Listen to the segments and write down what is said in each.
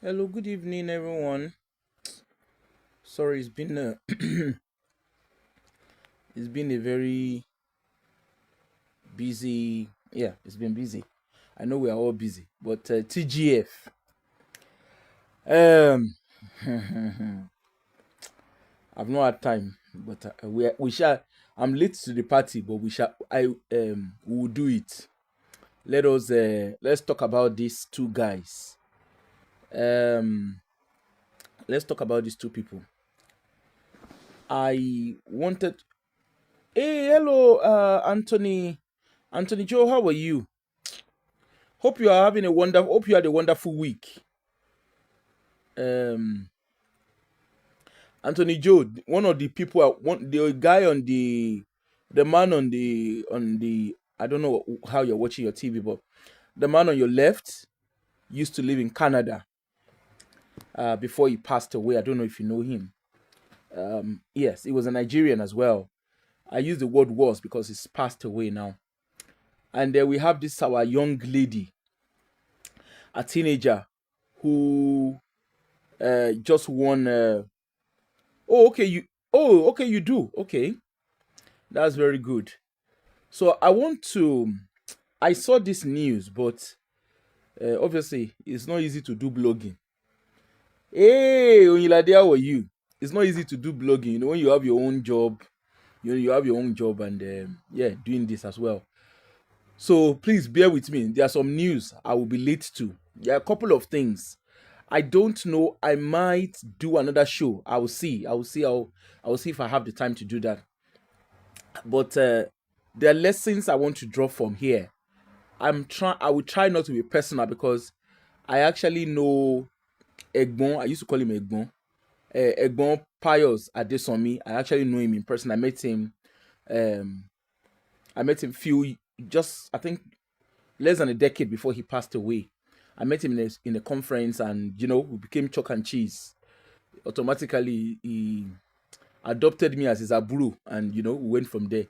Hello, good evening, everyone. Sorry, it's been a it's been a very busy. Yeah, it's been busy. I know we are all busy, but TGF. Um, I've not had time, but we shall. I'm late to the party, but we shall. We will do it. Let's talk about these two guys. Um, let's talk about these two people. I wanted. Hey, hello, Anthony. Anthony Joe, how are you? Hope you are having a wonderful. Hope you had a wonderful week. Um, Anthony Joe, one of the people, the guy on the man on the. I don't know how you're watching your TV, but the man on your left used to live in Canada before he passed away. I don't know if you know him. Yes, he was a Nigerian as well. I use the word was because he's passed away now. And then we have this our young lady, a teenager, who just won. Oh, okay. You. Oh, okay. You do. Okay, that's very good. So I want to. I saw this news, but obviously it's not easy to do blogging. Hey, Onyilade, how are you? It's not easy to do blogging. You know when you have your own job. You have your own job and yeah, doing this as well. So please bear with me. There are some news I will be late to. There are a couple of things. I don't know. I might do another show. I will see. I will see how. I will see if I have the time to do that. But there are lessons I want to draw from here. I will try not to be personal because I actually know Egbon. I used to call him Egbon. Egbon Pius Adesomi. I actually know him in person. Um, I met him few just I think less than a decade before he passed away. I met him in a conference, and we became chalk and cheese. Automatically, he adopted me as his aburu, and we went from there.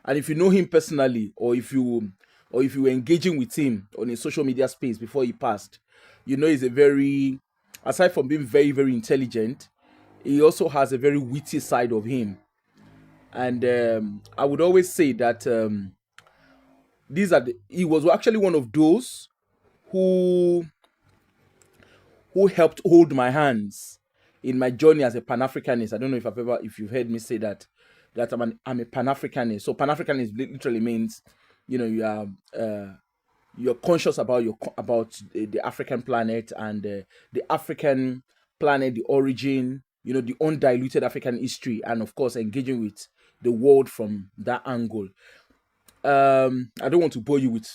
And if you know him personally, or if you were engaging with him on a social media space before he passed, he's a very, aside from being very very intelligent, he also has a very witty side of him. And I would always say that he was actually one of those who helped hold my hands in my journey as a Pan Africanist. I don't know if you've heard me say that I'm a Pan Africanist. So Pan Africanist literally means, you are you're conscious about about the African planet and the African planet, the origin, the undiluted African history, and of course engaging with the world from that angle. I don't want to bore you with,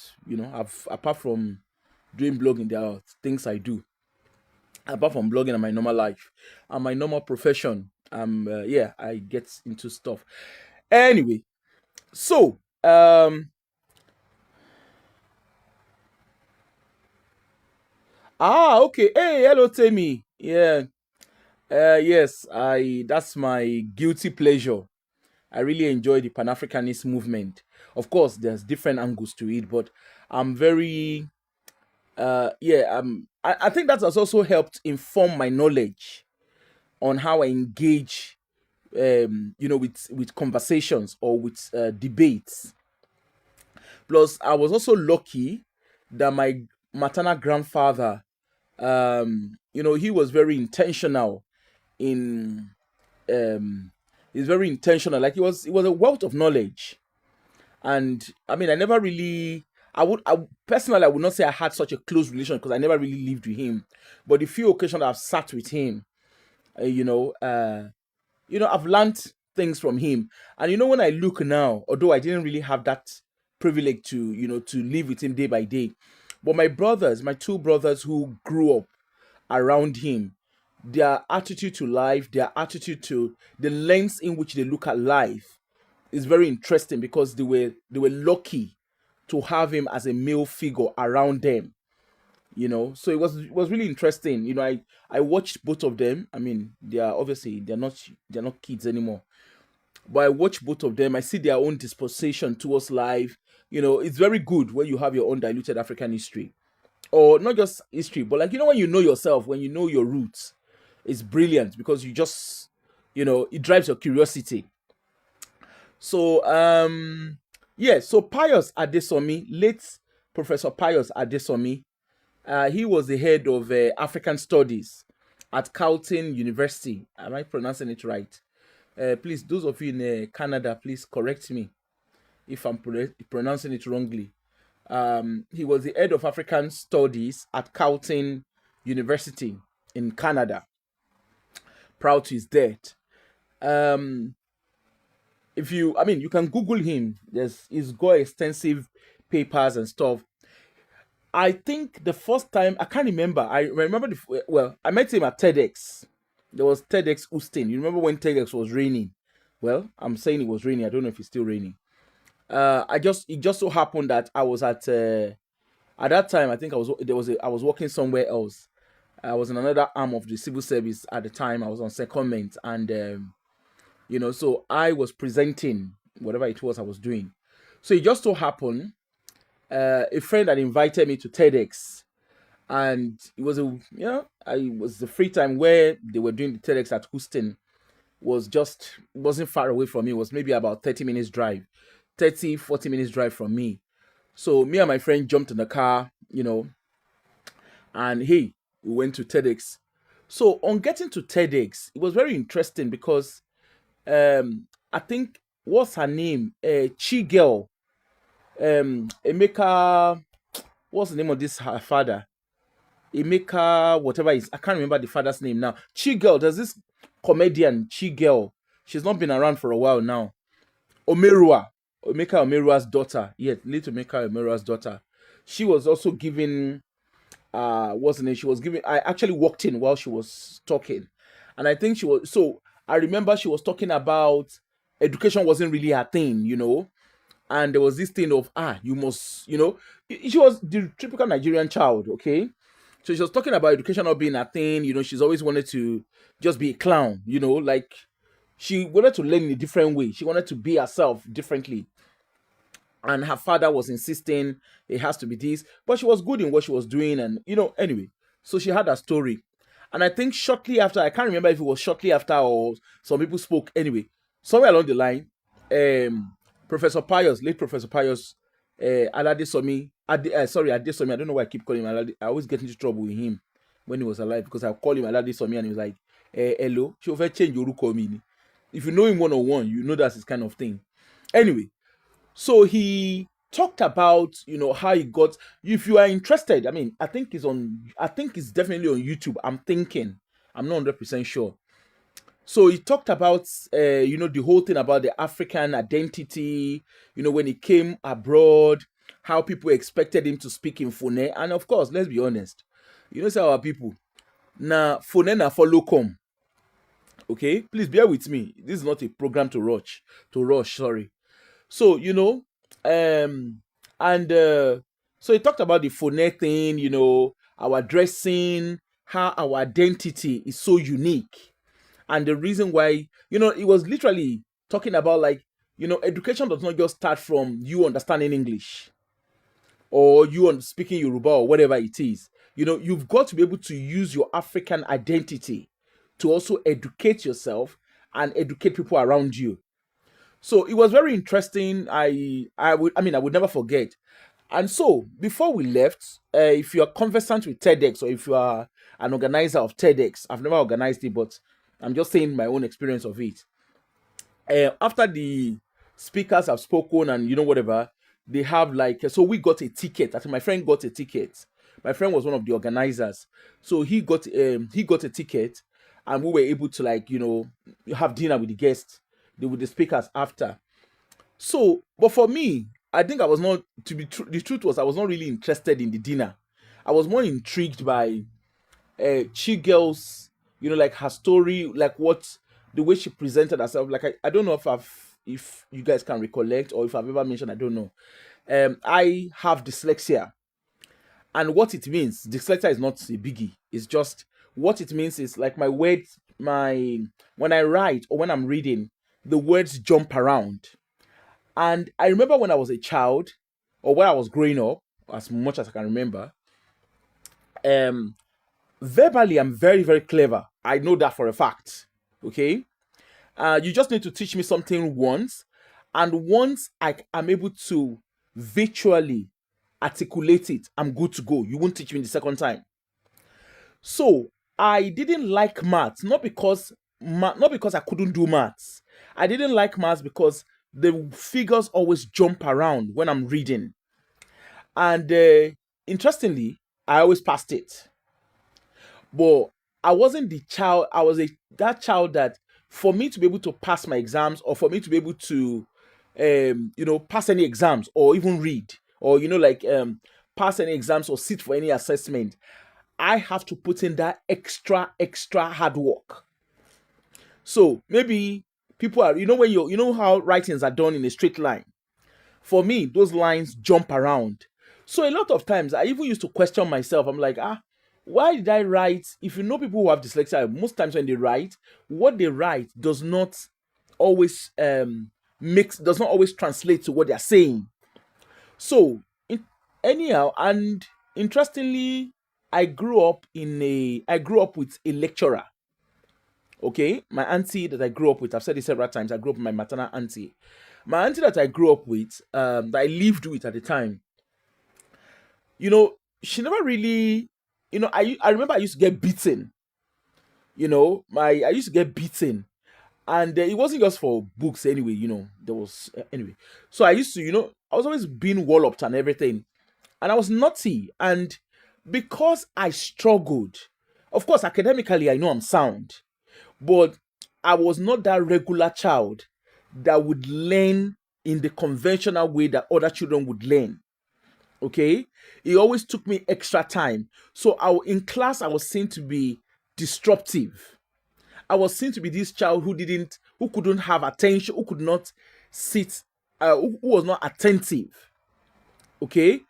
apart from doing blogging, there are things I do apart from blogging and my normal life and my normal profession. Yeah, I get into stuff anyway. So okay. Hey, hello Temi. Yeah. Yes, I that's my guilty pleasure. I really enjoy the Pan-Africanist movement. Of course there's different angles to it, but I'm very yeah, I think that has also helped inform my knowledge on how I engage with conversations or with debates. Plus I was also lucky that my maternal grandfather, he was very intentional in he's very intentional, like he was a wealth of knowledge. And I mean, I personally, I would not say I had such a close relation because I never really lived with him, but the few occasions I've sat with him, uh, you know uh I've learned things from him. And when I look now, although I didn't really have that privilege to to live with him day by day, but my two brothers who grew up around him, their attitude to life, their attitude to the lens in which they look at life is very interesting because they were lucky to have him as a male figure around them. So it was really interesting. I watched both of them. I mean, they're not kids anymore, but I watch both of them. I see their own disposition towards life. It's very good when you have your own diluted African history. or not just history, but like, when you know yourself, when you know your roots, it's brilliant because you just, it drives your curiosity. So yeah, so Pius Adesomi, late Professor Pius Adesomi, he was the head of African Studies at Carleton University. Am I pronouncing it right? Please, those of you in Canada, please correct me if I'm pronouncing it wrongly. He was the head of African Studies at Carleton University in Canada. Proud to his death. Um, if you, I mean, you can Google him. He's got extensive papers and stuff. I think the first time I can't remember. I remember well, I met him at TEDx. There was TEDx Houston. You remember when TEDx was raining? Well, I'm saying it was raining. I don't know if it's still raining. It just so happened that I was at that time. I think I was working somewhere else. I was in another arm of the civil service at the time. I was on secondment, and so I was presenting whatever it was I was doing. So it just so happened a friend had invited me to TEDx, and it was I was the free time where they were doing the TEDx at Houston. Was just wasn't far away from me. It was maybe about 30 minutes drive, 30-40 minutes drive from me. So me and my friend jumped in the car, and hey, we went to TEDx. So on getting to TEDx, it was very interesting because I think, what's her name? Chi girl, Emeka. What's the name of this her father? Emeka, whatever is, I can't remember the father's name now. Chi girl, there's this comedian, Chi girl. She's not been around for a while now. Omerua, Emeka Omerua's daughter. Yes, little Emeka Omerua's daughter. She was also giving, what's the name? She was giving, I actually walked in while she was talking. And I think I remember she was talking about education wasn't really her thing, and there was this thing of, you must, she was the typical Nigerian child, okay? So she was talking about education not being a thing, she's always wanted to just be a clown, like she wanted to learn in a different way. She wanted to be herself differently. And her father was insisting it has to be this, but she was good in what she was doing, and anyway. So she had a story. And I think shortly after, I can't remember if it was shortly after or some people spoke. Anyway, somewhere along the line, um, Professor Pius, late Professor Pius, Alade Somi, sorry, Ade Somi. I don't know why I keep calling him Alade. I always get into trouble with him when he was alive because I call him Alade Somi and he was like, hello, she over change your ni. If you know him one on one, you know that's his kind of thing. Anyway, so he talked about how he got. If you are interested, I mean, I think it's definitely on YouTube. I'm not 100% sure. So he talked about the whole thing about the African identity, when he came abroad, how people expected him to speak in Fune. And of course, let's be honest, say our people na Fune na follow come. Okay, please bear with me, this is not a program to rush, sorry. So um and so he talked about the Fune thing, our dressing, how our identity is so unique, and the reason why, it was literally talking about, like, education does not just start from you understanding English or you on speaking Yoruba or whatever it is. You've got to be able to use your African identity to also educate yourself and educate people around you. So it was very interesting. I would never forget. And so before we left, if you are conversant with TEDx, or if you are an organizer of TEDx, I've never organized it, but I'm just saying my own experience of it. After the speakers have spoken and whatever, they have, like, so we got a ticket. I think my friend got a ticket. My friend was one of the organizers, so he got a ticket, and we were able to, like, have dinner with the guests, with the speakers after. So, but for me, I think I was not, the truth was, I was not really interested in the dinner. I was more intrigued by Chi Girl's, like her story, like what the way she presented herself. Like, I don't know if you guys can recollect, or if I've ever mentioned, I don't know. I have dyslexia, and what it means, dyslexia is not a biggie. It's just, what it means is, like, my words, my when I write or when I'm reading, the words jump around. And I remember when I was a child, or when I was growing up, as much as I can remember, Um, Verbally, I'm very, very clever. I know that for a fact. Okay. You just need to teach me something once, and once am able to virtually articulate it, I'm good to go. You won't teach me the second time. So I didn't like maths, not because I couldn't do maths. I didn't like maths because the figures always jump around when I'm reading, and interestingly, I always passed it. But I wasn't the child. I was that child that, for me to be able to pass my exams, or for me to be able to, pass any exams, or even read, or pass any exams or sit for any assessment, I have to put in that extra hard work. So maybe people are, when you know how writings are done in a straight line. For me, those lines jump around. So a lot of times I even used to question myself. I'm like, why did I write? If you know people who have dyslexia, most times when they write, what they write always does not always translate to what they're saying. So anyhow, and interestingly, I grew up with a lecturer. Okay, my auntie that I grew up with, I've said it several times, I grew up with my maternal auntie. My auntie that I grew up with, that I lived with at the time, she never really, I remember I used to get beaten. My I used to get beaten, and it wasn't just for books anyway. There was anyway. So I used to, I was always being walloped and everything, and I was naughty, and because I struggled, of course, academically I know I'm sound, but I was not that regular child that would learn in the conventional way that other children would learn. Okay, it always took me extra time. So in class I was seen to be disruptive. I was seen to be this child who couldn't have attention, who could not sit, who was not attentive. Okay,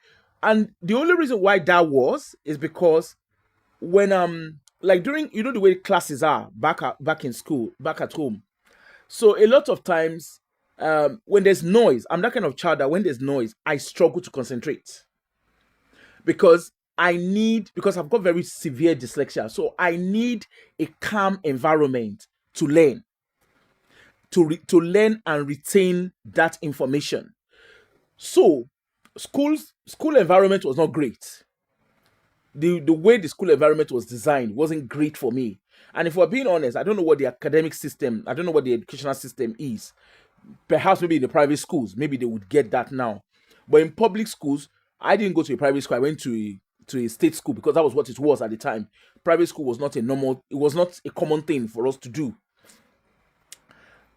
and the only reason why that was is because when like during, the way classes are back in school, back at home. So a lot of times, when there's noise, I'm that kind of child that when there's noise, I struggle to concentrate, because because I've got very severe dyslexia. So I need a calm environment to learn, to learn and retain that information. So school environment was not great. The way the school environment was designed wasn't great for me. And if we're being honest, I don't know what the academic system, I don't know what the educational system is. Perhaps maybe in the private schools, maybe they would get that now. But in public schools, I didn't go to a private school. I went to a state school because that was what it was at the time. Private school was not it was not a common thing for us to do.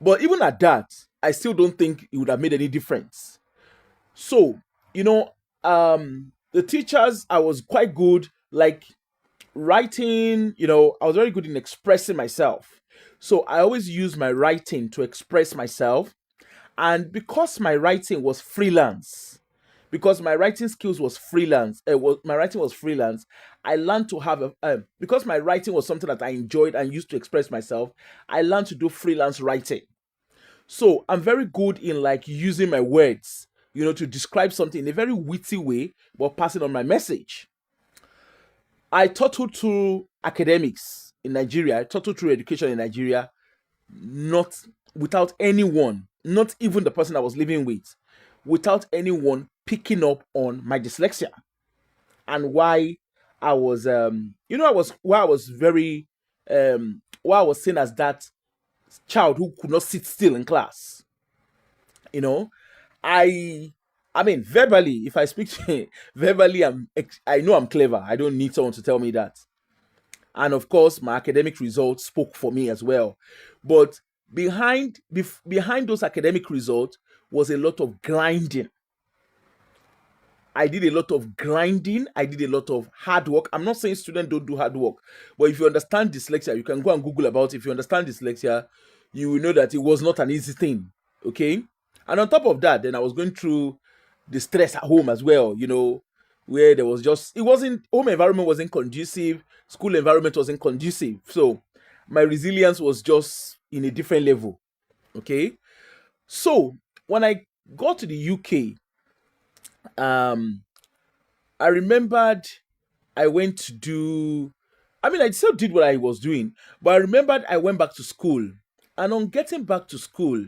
But even at that, I still don't think it would have made any difference. So, the teachers, I was quite good, like writing, I was very good in expressing myself. So I always use my writing to express myself. And because my writing was freelance, because my writing skills was freelance, my writing was freelance, I learned to have because my writing was something that I enjoyed and used to express myself. I learned to do freelance writing. So I'm very good in like using my words, to describe something in a very witty way, but passing on my message. I taught through academics in Nigeria. I taught through education in Nigeria, not without anyone, not even the person I was living with, without anyone picking up on my dyslexia, and why I was very, why I was seen as that child who could not sit still in class. You know, I I mean, verbally, if I speak to verbally, I know I'm clever. I don't need someone to tell me that. And of course, my academic results spoke for me as well. But behind those academic results was a lot of grinding. I did a lot of grinding. I did a lot of hard work. I'm not saying students don't do hard work, but if you understand dyslexia, you can go and Google about it. If you understand dyslexia, you will know that it was not an easy thing. Okay. And on top of that, then I was going through the stress at home as well, where there was just, it wasn't, home environment wasn't conducive, school environment wasn't conducive. So my resilience was just in a different level. Okay. So when I got to the UK, um, I remembered. I went to do. I mean, I still did what I was doing, but I remembered I went back to school, and on getting back to school,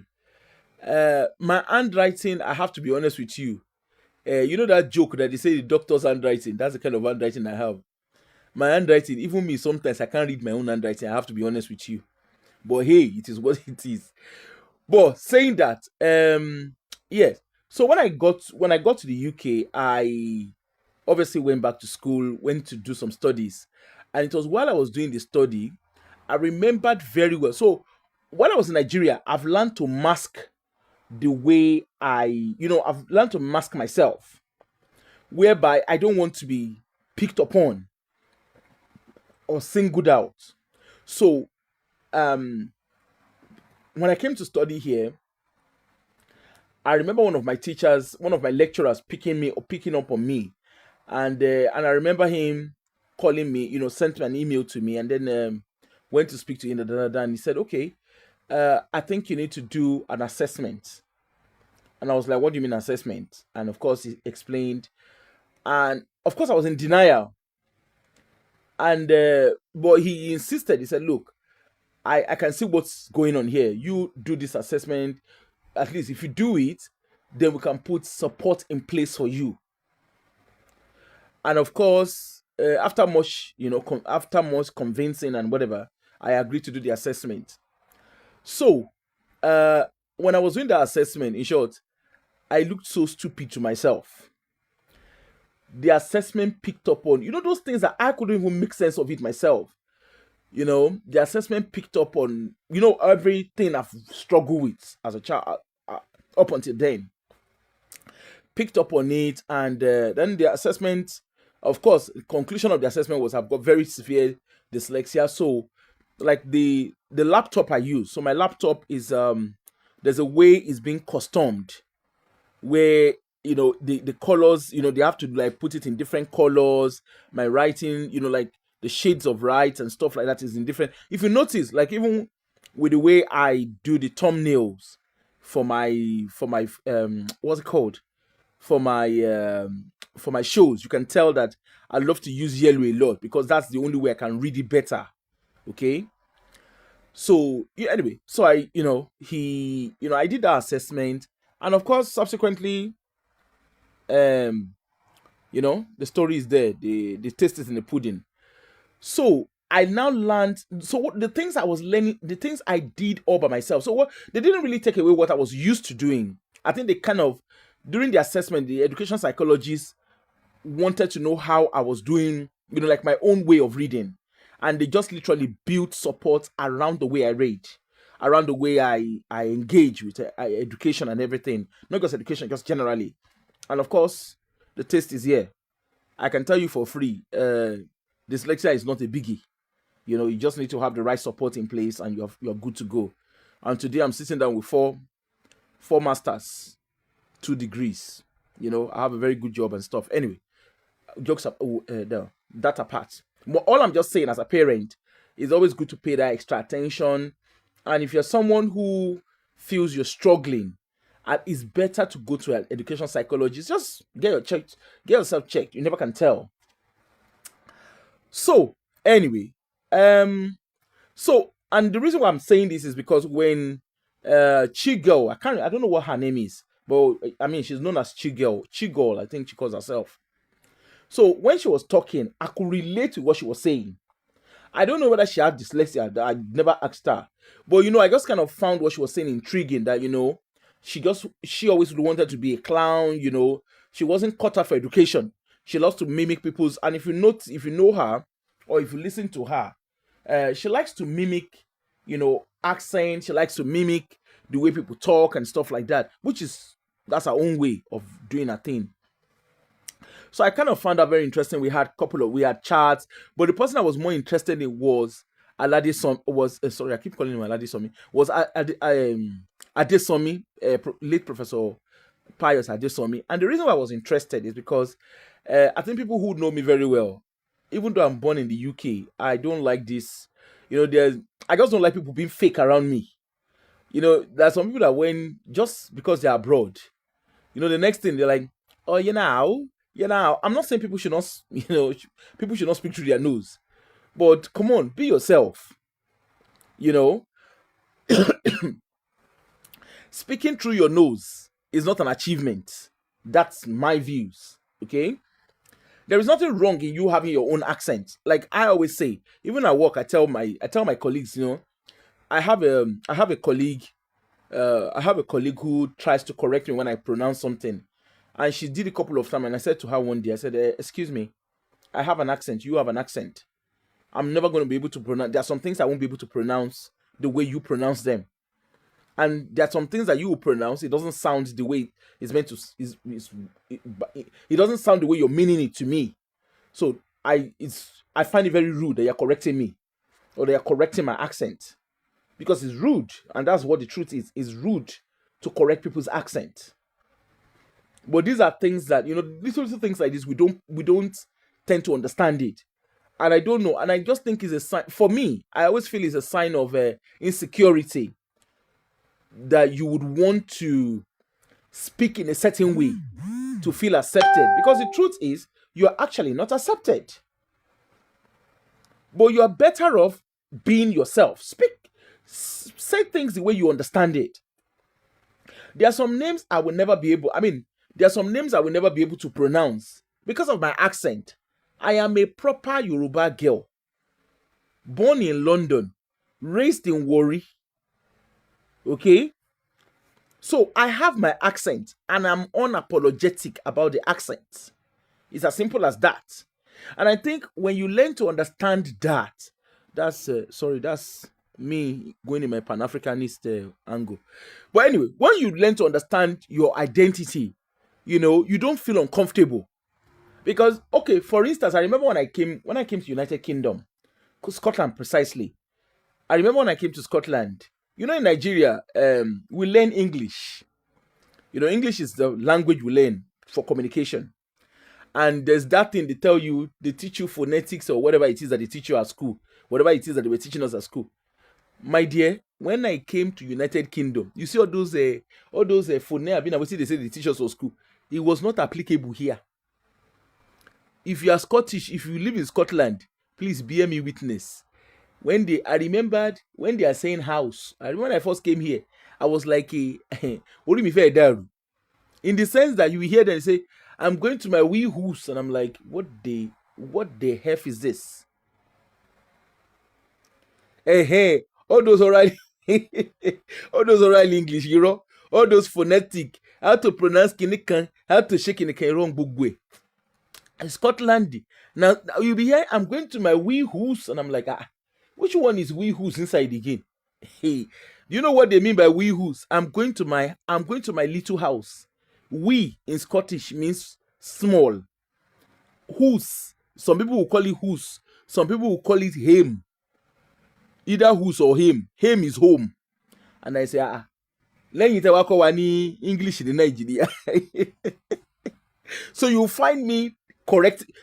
my handwriting. I have to be honest with you. You know that joke that they say the doctor's handwriting. That's the kind of handwriting I have. My handwriting, even me, sometimes I can't read my own handwriting. I have to be honest with you. But hey, it is what it is. But saying that, yes. So when I got to the UK, I obviously went back to school, went to do some studies, and it was while I was doing the study, I remembered very well. So while I was in Nigeria, I've learned to mask the way I've learned to mask myself, whereby I don't want to be picked upon or singled out. So um, when I came to study here, I remember one of my lecturers picking up on me, and I remember him calling me, sent an email to me, and then went to speak to him, and he said, "Okay, I think you need to do an assessment." And I was like, "What do you mean assessment?" And of course, he explained, and of course, I was in denial, and but he insisted. He said, "Look, I can see what's going on here. You do this assessment. At least if you do it, then we can put support in place for you." And of course, after much convincing and whatever, I agreed to do the assessment. So uh when I was doing the assessment, in short, I looked so stupid to myself. The assessment picked up on, those things that I couldn't even make sense of it myself. The assessment picked up on, everything I've struggled with as a child, up until then, picked up on it. And then the assessment, of course, the conclusion of the assessment was I've got very severe dyslexia. So like the laptop I use, so my laptop is there's a way it's being customed, where the colors, they have to like put it in different colors. My writing, like the shades of right and stuff like that is in different. If you notice, like even with the way I do the thumbnails for my what's it called, for my shows, you can tell that I love to use yellow a lot because that's the only way I can read it better. Okay. So yeah, anyway, so I did that assessment, and of course subsequently, um the story is there, the taste is in the pudding. So I now learned. So the things I was learning, the things I did all by myself. So what they didn't really take away what I was used to doing. I think they kind of, during the assessment, the education psychologists wanted to know how I was doing, like my own way of reading. And they just literally built support around the way I read, around the way I engage with education and everything. Not just education, just generally. And of course, the taste is here. I can tell you for free, dyslexia is not a biggie. You just need to have the right support in place, and you're good to go. And today I'm sitting down with four masters, 2 degrees. I have a very good job and stuff. Anyway, jokes up, that apart. All I'm just saying, as a parent, it's always good to pay that extra attention. And if you're someone who feels you're struggling, and it's better to go to an education psychologist. Just get yourself checked. You never can tell. So anyway, um, and the reason why I'm saying this is because when Chigirl, I don't know what her name is, but I mean she's known as Chigirl. Chigirl, I think she calls herself. So when she was talking, I could relate to what she was saying. I don't know whether she had dyslexia. I never asked her, but I just kind of found what she was saying intriguing. That she always wanted to be a clown. She wasn't cut out for education. She loves to mimic people's. And if you know her, or if you listen to her, she likes to mimic, accent. She likes to mimic the way people talk and stuff like that, that's her own way of doing her thing. So I kind of found that very interesting. We had chats, but the person I was more interested in was Aladesomi. Was sorry, I keep calling him Aladesomi. Was Adesomi, late Professor Pius Adesomi. And the reason why I was interested is because I think people who know me very well, even though I'm born in the UK, I don't like this. I just don't like people being fake around me. There are some people that when just because they're abroad, the next thing they're like, "Oh, Yeah, now I'm not saying people should not, people should not speak through their nose, but come on, be yourself. You know, speaking through your nose is not an achievement. That's my views. Okay, there is nothing wrong in you having your own accent. Like I always say, even at work, I tell my colleagues, I have a colleague, I have a colleague who tries to correct me when I pronounce something, and she did a couple of times. And I said to her one day, I said, "Excuse me, I have an accent. You have an accent. I'm never going to be able to pronounce. There are some things I won't be able to pronounce the way you pronounce them, and there are some things that you will pronounce. It doesn't sound the way it's meant to. It doesn't sound the way you're meaning it to me. So I find it very rude that you're correcting me or they are correcting my accent because it's rude, and that's what the truth is. It's rude to correct people's accent. But these are things that little things like this we don't tend to understand it, and I don't know, and I just think it's a sign for me. I always feel it's a sign of insecurity that you would want to speak in a certain way to feel accepted, because the truth is you are actually not accepted, but you are better off being yourself. Say things the way you understand it. There are some names I will never be able, I mean, there are some names I will never be able to pronounce because of my accent. I am a proper Yoruba girl, born in London, raised in Warri. Okay? So I have my accent and I'm unapologetic about the accent. It's as simple as that. And I think when you learn to understand that, that's me going in my Pan Africanist angle. But anyway, when you learn to understand your identity, you don't feel uncomfortable. Because, okay, for instance, I remember when I came to United Kingdom, Scotland precisely. I remember when I came to Scotland. In Nigeria, we learn English. English is the language we learn for communication. And there's that thing they teach you phonetics or whatever it is that they teach you at school, whatever it is that they were teaching us at school. My dear, when I came to United Kingdom, you see all those phonetics, what they say they teach us at school. It was not applicable here. If you are Scottish, if you live in Scotland, please bear me witness. I remembered when they are saying house. I remember when I first came here, I was like, what do you mean fair daru? In the sense that you will hear them say, I'm going to my wee house, and I'm like, what the heck is this? Hey, all those oral, all those oral English, all those phonetic, how to pronounce kinikan, how to shake kinikan wrong bugwe. Scotland. Now you'll be here. I'm going to my wee house, and I'm like, which one is wee house inside again? Hey, do you know what they mean by wee house? I'm going to my little house. Wee in Scottish means small. House. Some people will call it house. Some people will call it hame. Either house or hame. Hame is home. And I say, lẹ́yìn tẹ́ wá kọ́ wa ní English ní Nigeria. So you find me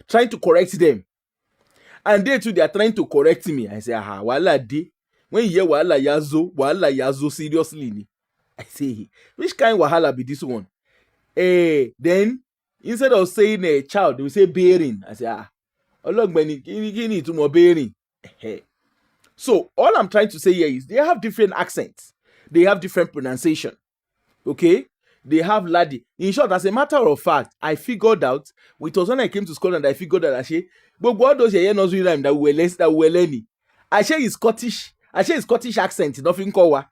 trying to correct them, and they too, they are trying to correct me. I say, wahala dey. When you hear wahala yazo seriously ni. I say, which kind wahala be this one? Then instead of saying a child, they will say bearing. I say, ọlọ́gbẹ́ni kí ni ìtumọ̀ bearing? So all I'm trying to say here is they have different accents, they have different pronunciation. Okay, they have laddie. In short, as a matter of fact, I figured out, it was when I came to Scotland, I figured out but what those here nursery rhyme that we were learning, Ashe is Scottish accent, nothing kowa.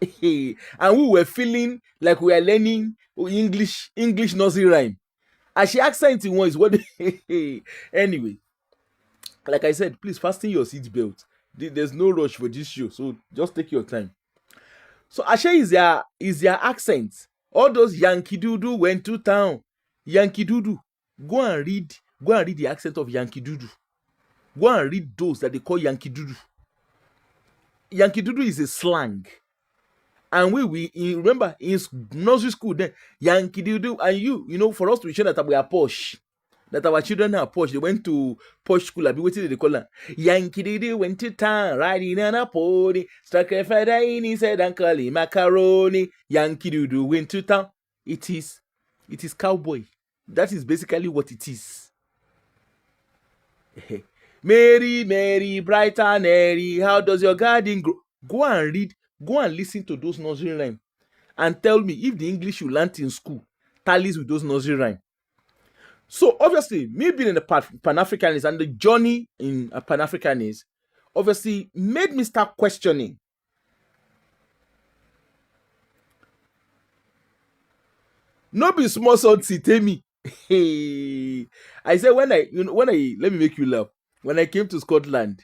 And we were feeling like we are learning English nursery rhyme. Ashe accent in one is what anyway. Like I said, please fasten your seatbelt. There's no rush for this show, so just take your time. So Ashe is their accent. All those Yankee Doodoo went to town. Yankee Doodoo. Go and read the accent of Yankee Doodoo. Go and read those that they call Yankee Doodoo. Yankee Doodoo is a slang. And we remember in nursery school then, Yankee Doodoo, and for us to show that we are posh, that our children are posh, they went to posh school. I be waiting they call them. Yankee Doodoo went to town, riding on a pony, struck a feather in his head and called him macaroni. Yankee Doodoo went to town. It is cowboy. That is basically what it is. Mary, Mary, bright and airy, how does your garden grow? Go and read, go and listen to those nursery rhymes and tell me if the English you learnt in school tallies with those nursery rhymes. So obviously, me being in the Pan-Africanist and the journey in Pan-Africanist obviously made me start questioning. No be small salty, tell me. I said when I let me make you laugh. When I came to Scotland,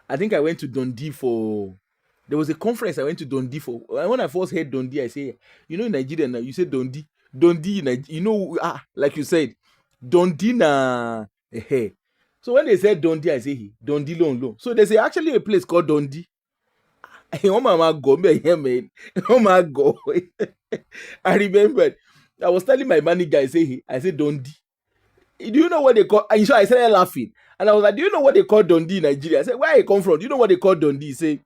I think I went to Dundee for there was a conference I went to Dundee for. And when I first heard Dundee, I say, you know, in Nigeria now, you say Dundee. Dundee, you know, like you said, Dundee na. So when they said Dundee, I say, hey, Dundee long. So there's actually a place called Dundee. Oh my God, man. Oh my God. I remembered. I was telling my manager, I said Dundee. Do you know what they call? And so I started laughing. And I was like, do you know what they call Dundee in Nigeria? I said, where I come from? Do you know what they call Dundee? He said,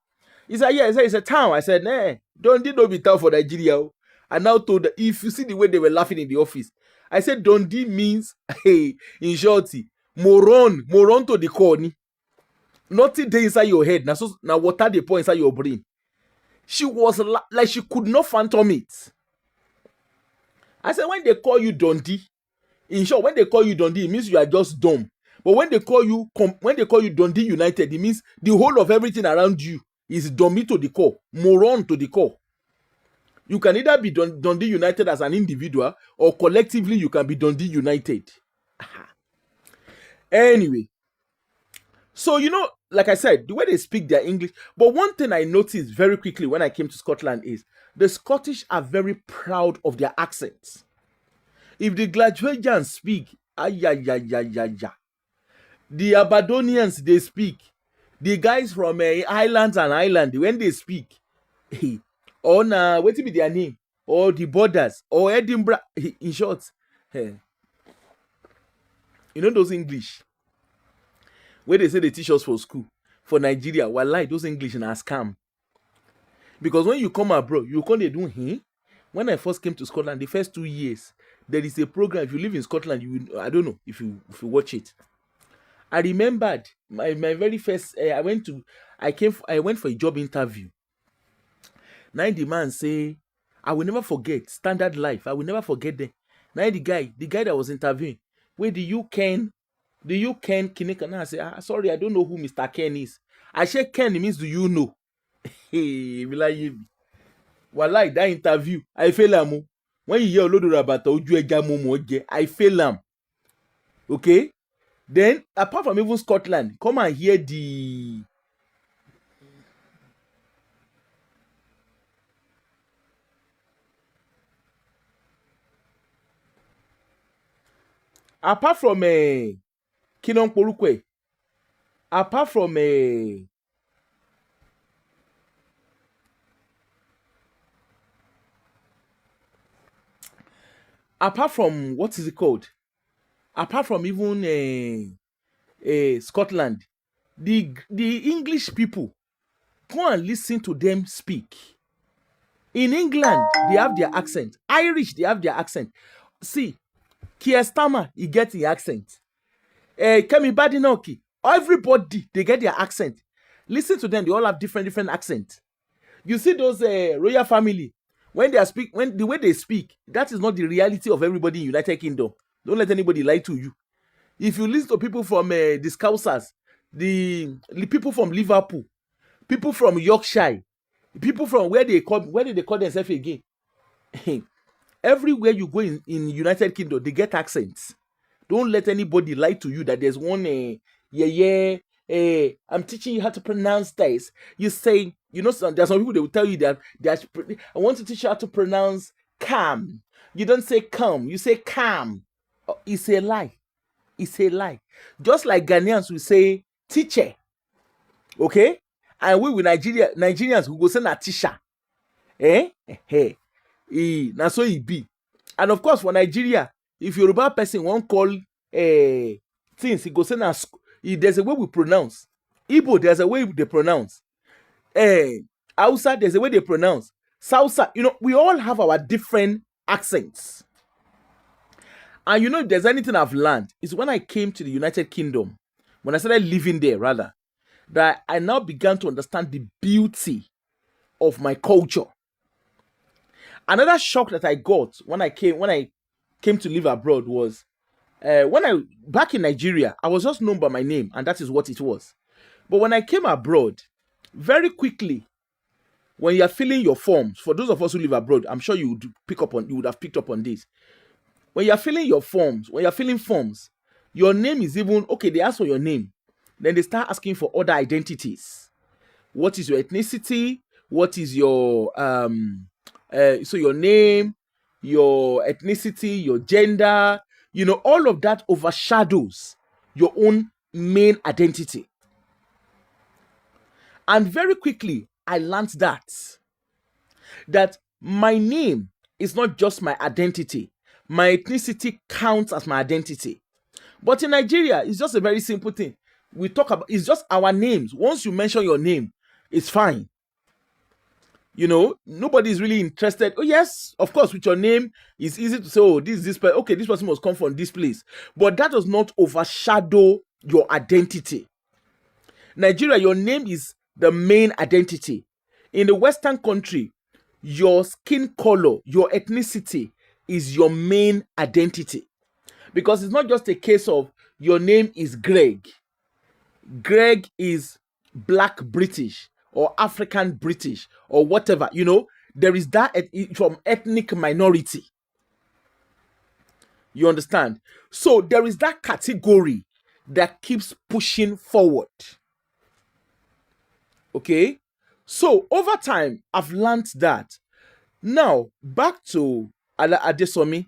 yeah. I said, it's a town. I said, nah, Dundee don't be town for Nigeria. I now told them, if you see the way they were laughing in the office, I said, Dundee means, hey, in shorty, moron to the corny. Nothing there inside your head. Now water they pour inside your brain. She was like she could not phantom it. I said, when they call you Dundee, in short, when they call you Dundee, it means you are just dumb. But when they call you Dundee United, it means the whole of everything around you is dummy to the core, moron to the core. You can either be Dundee United as an individual, or collectively you can be Dundee United. Anyway, so you know, like I said, the way they speak their English. But one thing I noticed very quickly when I came to Scotland is the Scottish are very proud of their accents. If the Glaswegians speak, the Aberdonians they speak, the guys from Highlands and Ireland when they speak, or what be their name, or the Borders, or Edinburgh, in short, you know those English where they say they teach us for school for Nigeria. Wallahi, those English na scam. Because when you come abroad, you can't do When I first came to Scotland, the first 2 years, there is a program. If you live in Scotland, I don't know if you watch it. I remembered my very first. I went for a job interview. Now the man say, I will never forget Standard Life. I will never forget them. Now the guy that was interviewing, where do you Ken Kineka? Now I say, sorry, I don't know who Mr. Ken is. I say Ken, it means do you know? Hey, Wallahi, that interview, I fail am. When you hear Olodo Rabata Oju Eja Momo Oje, I fail am. Okay? Then, apart from even Scotland, come and hear the... Apart from Kinon Porukwe, apart from what is it called? Apart from even Scotland, the English people, go and listen to them speak. In England, they have their accent. Irish, they have their accent. See, Keir Starmer, he gets the accent. Kemi Badenoch, everybody, they get their accent. Listen to them, they all have different accents. You see those royal family, when the way they speak, that is not the reality of everybody in United Kingdom. Don't let anybody lie to you. If you listen to people from the Scousers, the people from Liverpool, people from Yorkshire, people from where did they call themselves again? Everywhere you go in United Kingdom, they get accents. Don't let anybody lie to you that there's one I'm teaching you how to pronounce this. You say, you know, there's some people they will tell you that I want to teach you how to pronounce calm. You don't say calm, you say calm. It's a lie. It's a lie. Just like Ghanaians will say teacher. Okay? And we with Nigerians who go say na teacher. Now so it be. And of course for Nigeria, if Yoruba person won't call things, he go say na there's a way we pronounce. Igbo, there's a way they pronounce. Hausa, there's a way they pronounce. Sausa, you know, we all have our different accents. And you know, if there's anything I've learned, is when I came to the United Kingdom, when I started living there, rather, that I now began to understand the beauty of my culture. Another shock that I got when I came to live abroad was when I back in Nigeria, I was just known by my name, and that is what it was. But when I came abroad, very quickly, when you are filling your forms, for those of us who live abroad, I'm sure you would have picked up on this. When you are filling your forms, when you are filling forms, your name is even okay. They ask for your name, then they start asking for other identities. What is your ethnicity? What is your so your name, your ethnicity, your gender? You know, all of that overshadows your own main identity. And very quickly, I learned that my name is not just my identity. My ethnicity counts as my identity. But in Nigeria, it's just a very simple thing. We talk about it's just our names. Once you mention your name, it's fine. You know, nobody is really interested. Oh, yes, of course, with your name, it's easy to say, oh, this person. Okay, this person must come from this place. But that does not overshadow your identity. Nigeria, your name is the main identity. In the Western country, your skin color, your ethnicity is your main identity. Because it's not just a case of your name is Greg. Greg is Black British or African British or whatever. You know, there is that from ethnic minority. You understand? So there is that category that keeps pushing forward. Okay? So over time, I've learned that. Now, back to Adesomi.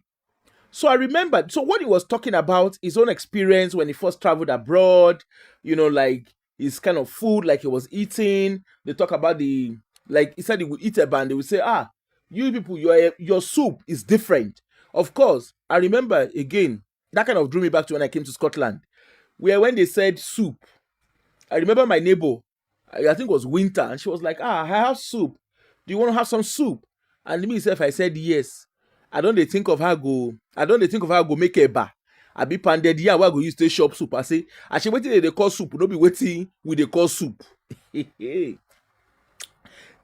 So I remember, so what he was talking about, his own experience when he first traveled abroad, you know, like his kind of food, like he was eating. They talk about like he said he would eat a and they would say, you people, your soup is different. Of course, I remember again, that kind of drew me back to when I came to Scotland, where when they said soup, I remember my neighbor, I think it was winter, and she was like, I have soup. Do you want to have some soup? And me myself, I said yes. I don't dey think of how go make eba. I be pounded yam wey I go use take chop soup. I say, actually wetin they call soup, no be wetin we dey call soup.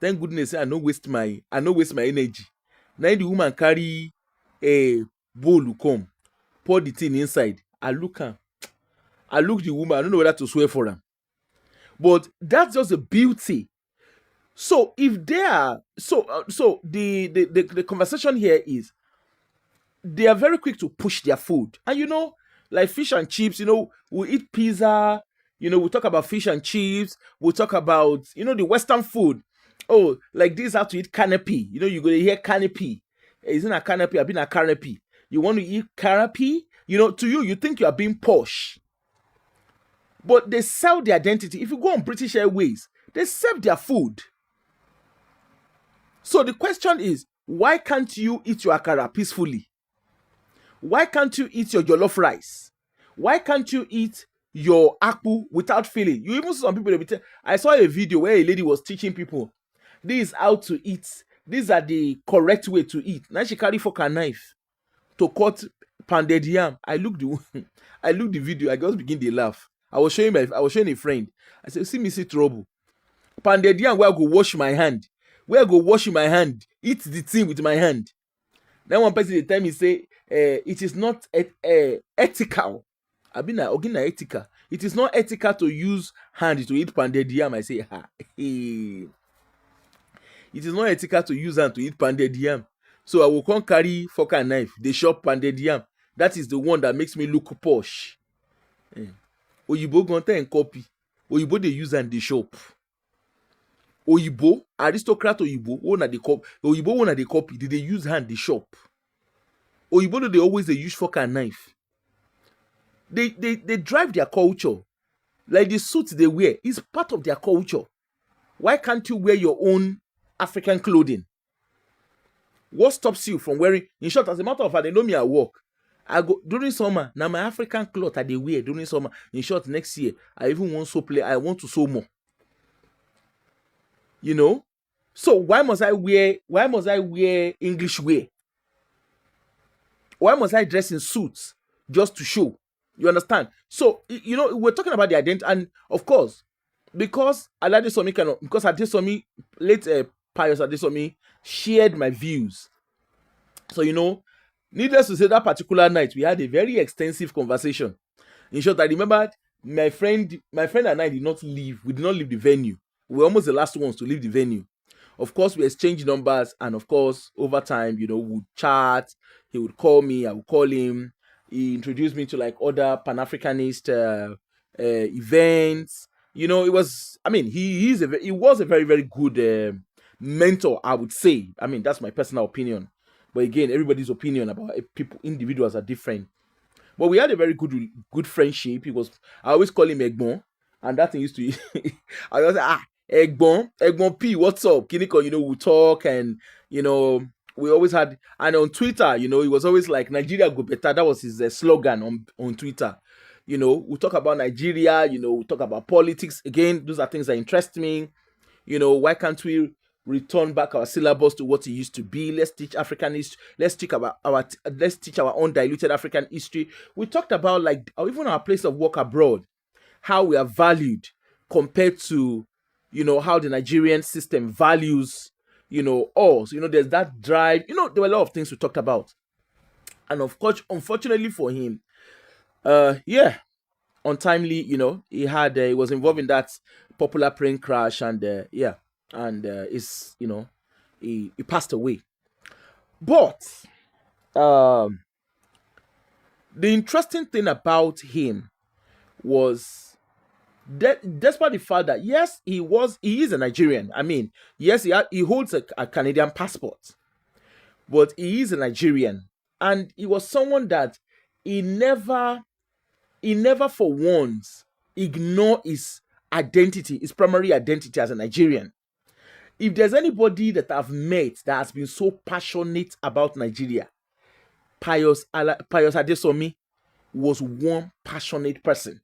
Thank goodness I no waste my energy. Now the woman carry a bowl come, pour the thing inside. I look the woman, I don't know whether to swear for am. But that's just the beauty. So if they are so the conversation here is they are very quick to push their food. And you know, like fish and chips, you know, we eat pizza, you know, we talk about fish and chips, we talk about, you know, the Western food. Oh, like this have to eat canopy. You know, you're gonna hear canopy. Isn't a canopy? I've been a canopy. You want to eat canopy? You know, to you, you think you are being posh. But they sell their identity. If you go on British Airways, they serve their food. So the question is, why can't you eat your akara peacefully? Why can't you eat your jollof rice? Why can't you eat your akpu without feeling? You even some people, I saw a video where a lady was teaching people, this is how to eat. These are the correct way to eat. Now she carry fork and knife to cut pounded yam. I looked the video. I just begin to laugh. I was showing a friend. I said, see me see trouble. Pounded yam where I go wash my hand. Where I go wash my hand, eat the thing with my hand. Then one person at the time he say, it is not ethical. I've been like, okay, ethical. It is not ethical to use hand to eat pounded yam. I say, it is not ethical to use hand to eat pounded yam. So I will come carry fork and knife. They shop pounded yam. That is the one that makes me look posh. Oyibo gonta and copy. Oyibo they use and they shop. Oyibo, aristocrat Oyibo, Oyibo one they copy. Did they use hand they shop? Oyibo they always they use fork and knife. They drive their culture. Like the suits they wear is part of their culture. Why can't you wear your own African clothing? What stops you from wearing? In short, as a matter of fact, they know me at work. I go during summer. Now my African clothes that they wear during summer. In short, next year I even want to sew more. You know, so why must I wear English wear? Why must I dress in suits? just to show. You understand? So we're talking about the identity, and of course, because Aladesomi because Adesomi, late Pius Adesomi, shared my views. So needless to say, that particular night we had a very extensive conversation. In short, I remembered my friend and I did not leave. We did not leave the venue. We were almost the last ones to leave the venue. Of course, we exchanged numbers, and of course, over time, we'd chat. He would call me, I would call him. He introduced me to like other Pan Africanist events. It was. I mean, he was a very very good mentor. I would say. I mean, that's my personal opinion. But again, everybody's opinion about individuals are different. But we had a very good friendship. I always call him Egbon, and that thing used to. I was like, Egbon P, what's up? Kiniko, we talk, and we always had, and on Twitter, he was always like Nigeria go better. That was his slogan on Twitter. We talk about Nigeria. We talk about politics. Again, those are things that interest me. Why can't we return back our syllabus to what it used to be? Let's teach African history. Let's teach our own diluted African history. We talked about like even our place of work abroad, how we are valued compared to how the Nigerian system values us. There's that drive. There were a lot of things we talked about, and of course, unfortunately for him, yeah, untimely, he was involved in that popular plane crash, and yeah, and is he passed away. But um the interesting thing about him was that despite the fact that yes, he is a Nigerian. I mean, yes, he holds a Canadian passport, but he is a Nigerian, and he was someone that he never he never for once ignore his primary identity as a Nigerian. If there's anybody that I've met that has been so passionate about Nigeria, Pius Adesomi was one passionate person,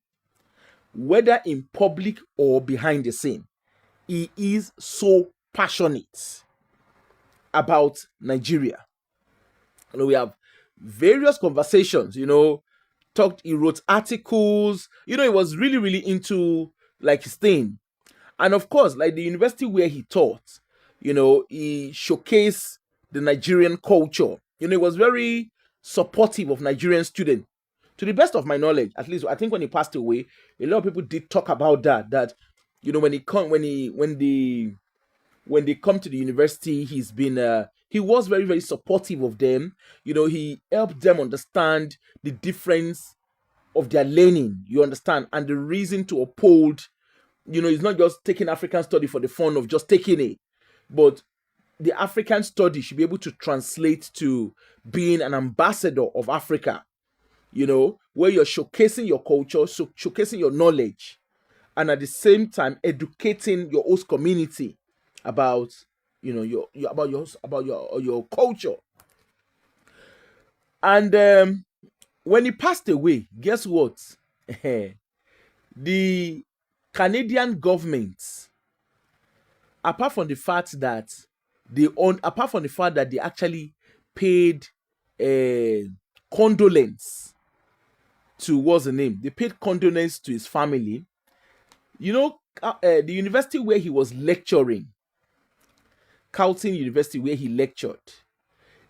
whether in public or behind the scene. He is so passionate about Nigeria. We have various conversations, he wrote articles, he was really, really into like his thing. And of course, like the university where he taught, he showcased the Nigerian culture. He was very supportive of Nigerian students. To the best of my knowledge, at least I think when he passed away, a lot of people did talk about that. That when they come to the university, he was very very supportive of them. He helped them understand the difference of their learning. You understand, and the reason to uphold. It's not just taking African study for the fun of just taking it, but the African study should be able to translate to being an ambassador of Africa. Where you're showcasing your culture, showcasing your knowledge, and at the same time educating your host community about your culture. And when he passed away, guess what? The Canadian government, apart from the fact that they actually paid condolence to what's the name? They paid condolence to his family. The university where he was lecturing, Carleton University, where he lectured,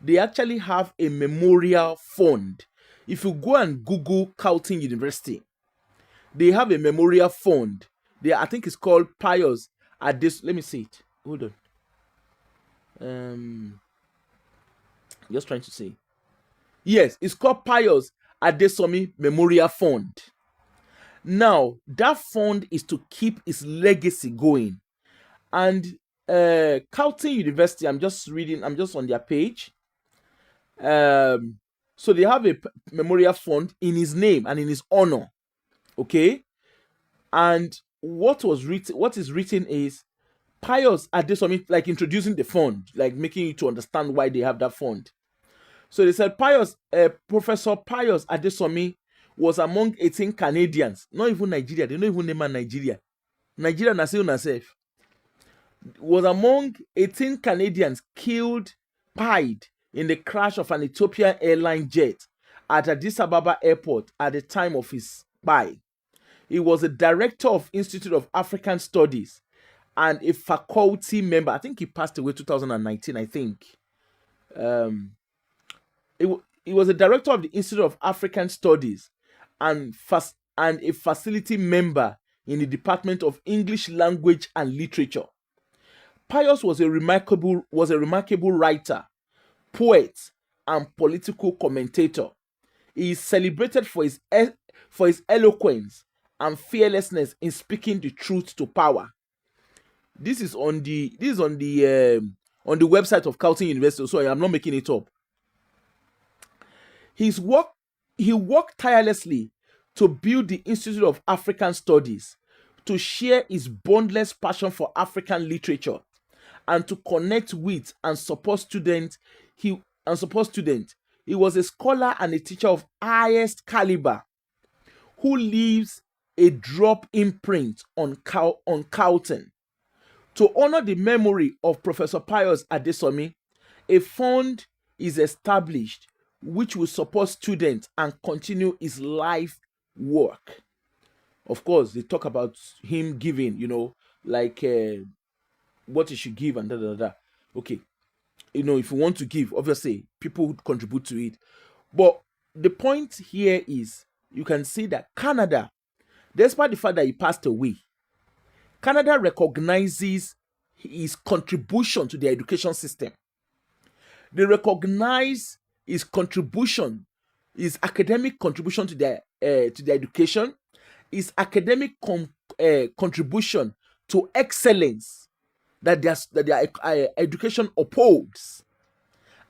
they actually have a memorial fund. If you go and Google Carleton University, they have a memorial fund. I think it's called Pius Let me see it. Hold on. Just trying to see. Yes, it's called Pius Adesomi Memorial Fund. Now, that fund is to keep his legacy going. And Carleton University, I'm just on their page. So they have a memorial fund in his name and in his honor. Okay? And what is written is Pius Adesomi, like introducing the fund, like making you to understand why they have that fund. So they said Professor Pius Adesomi was among 18 Canadians, not even Nigeria. They don't even name Nigeria. Nigeria na say herself. Was among 18 Canadians pied in the crash of an Ethiopian airline jet at Addis Ababa Airport at the time of his buy. He was a director of Institute of African Studies and a faculty member. I think he passed away 2019, I think. Um, he was a director of the Institute of African Studies and a facility member in the Department of English Language and Literature. Pius was a remarkable writer, poet, and political commentator. He is celebrated for his eloquence and fearlessness in speaking the truth to power. This is on the website of Carleton University. So I'm not making it up. His work He worked tirelessly to build the Institute of African Studies, to share his boundless passion for African literature, and to connect with and support students. He was a scholar and a teacher of highest caliber who leaves a drop imprint on Carlton. To honor the memory of Professor Pius Adesomi, a fund is established which will support students and continue his life work. Of course, they talk about him giving, like what he should give and da da da. Okay, if you want to give, obviously people would contribute to it. But the point here is, you can see that Canada, despite the fact that he passed away, Canada recognizes his contribution to the education system. They recognize his contribution, his academic contribution to the education, his academic contribution to excellence that their education upholds.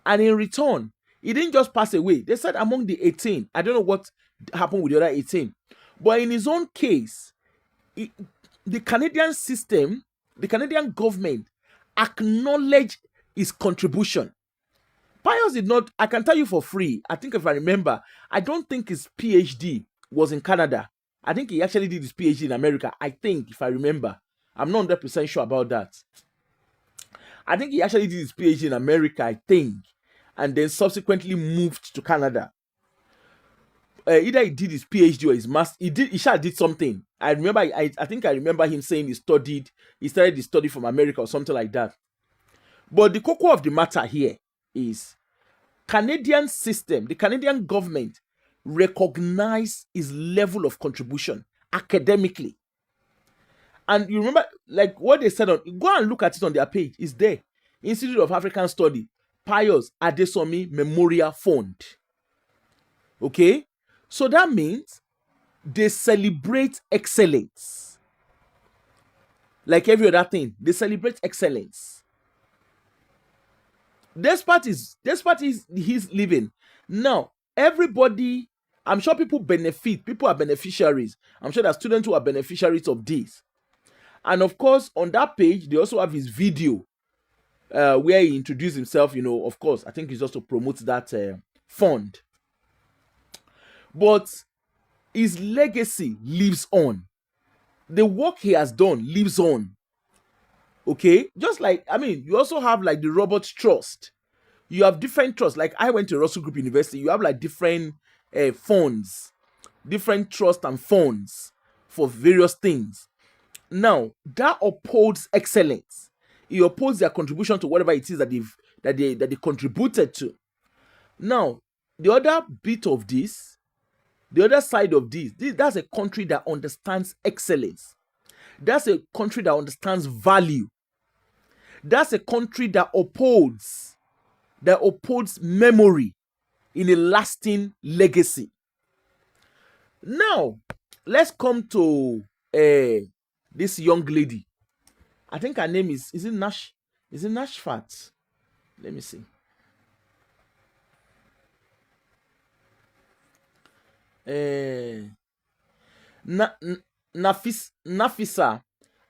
And in return, he didn't just pass away. They said among the 18, I don't know what happened with the other 18, but in his own case, the Canadian system, the Canadian government acknowledged his contribution. Pius did not, I can tell you for free, I think if I remember, I don't think his PhD was in Canada. I think he actually did his PhD in America. I think, if I remember. I'm not 100% sure about that. I think he actually did his PhD in America, I think, and then subsequently moved to Canada. Either he did his PhD or his master. He sure did something. I remember, I think I remember him saying he started his study from America or something like that. But the cocoa of the matter here is Canadian system, the Canadian government recognize his level of contribution academically. And you remember, like what they said go and look at it on their page. It's there. Institute of African Study, Pius Adesomi Memorial Fund. Okay? So that means they celebrate excellence. Like every other thing, they celebrate excellence. Despite his living. Now, everybody, I'm sure people are beneficiaries. I'm sure there are students who are beneficiaries of this. And of course, on that page, they also have his video where he introduced himself, of course. I think it's just to promote that fund. But his legacy lives on. The work he has done lives on. Okay? Just like, you also have like the Robert Trust. You have different trusts. Like I went to Russell Group University. You have like different funds, different trusts and funds for various things. Now, that upholds excellence. It upholds their contribution to whatever it is that they contributed to. Now, the other bit of this, the other side of this, that's a country that understands excellence. That's a country that understands value. That's a country that upholds memory in a lasting legacy. Now, let's come to this young lady. I think her name is it Nash? Is it Nashfat? Let me see. Nafisa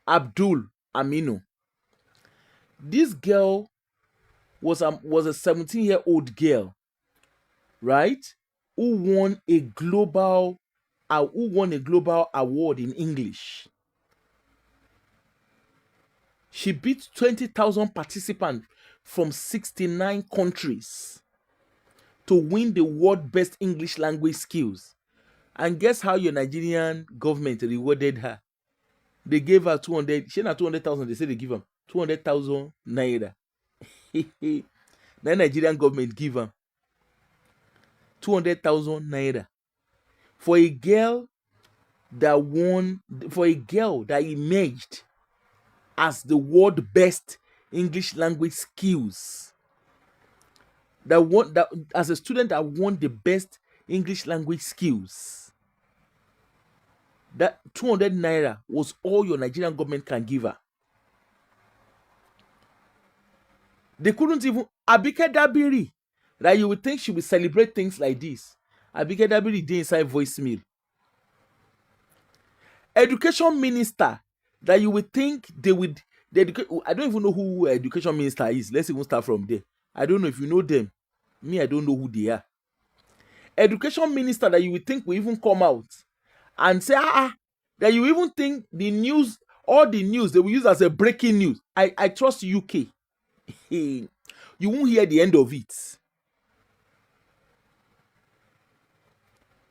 Abdul Aminu. This girl was a 17-year-old girl, right? Who won a global award in English. She beat 20,000 participants from 69 countries to win the world best English language skills. And guess how your Nigerian government rewarded her? They gave her 200, she not 200,000, they said they give her 200,000 naira. The Nigerian government give her 200,000 naira for a girl that won, for a girl that emerged as the world best English language skills. That won, that as a student that won the best English language skills. That 200 naira was all your Nigerian government can give her. They couldn't even, Abike Dabiri, that you would think she would celebrate things like this. Abike Dabiri did inside voicemail. Education minister, that you would think they would, I don't even know who education minister is. Let's even start from there. I don't know if you know them. Me, I don't know who they are. Education minister that you would think will even come out and say, that you even think the news, all the news, they will use as a breaking news. I trust UK. You won't hear the end of it.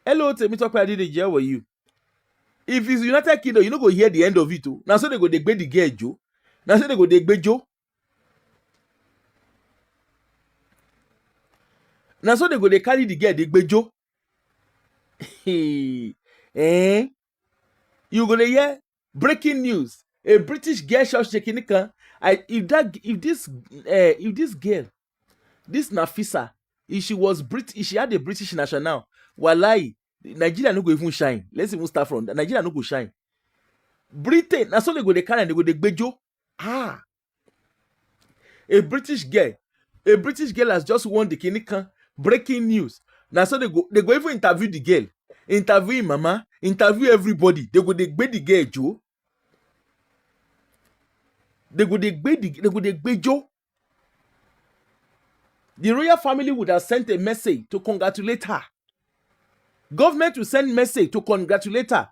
Hello, Temitope Adedeji, how are you? If it's United Kingdom, you no go hear the end of it. Now so they go dey gbe the girl Joe. Now so they go dey gbe Joe. Now so they go dey carry the girl dey gbe Joe. You go dey hear breaking news. A British girl shot shaking kan. If this girl, this Nafisa, if she was British, if she had a British national, wallahi, Nigeria no go even shine. Let's even start from that. Nigeria no go shine. Britain, na so they go dey carry and they go dey gbejo. A British girl has just won the Kinikan. Breaking news. Na so they go even interview the girl, interview mama, interview everybody. They go dey gbe the girl Joe. They go dey gbejo. The royal family would have sent a message to congratulate her. Government will send message to congratulate her.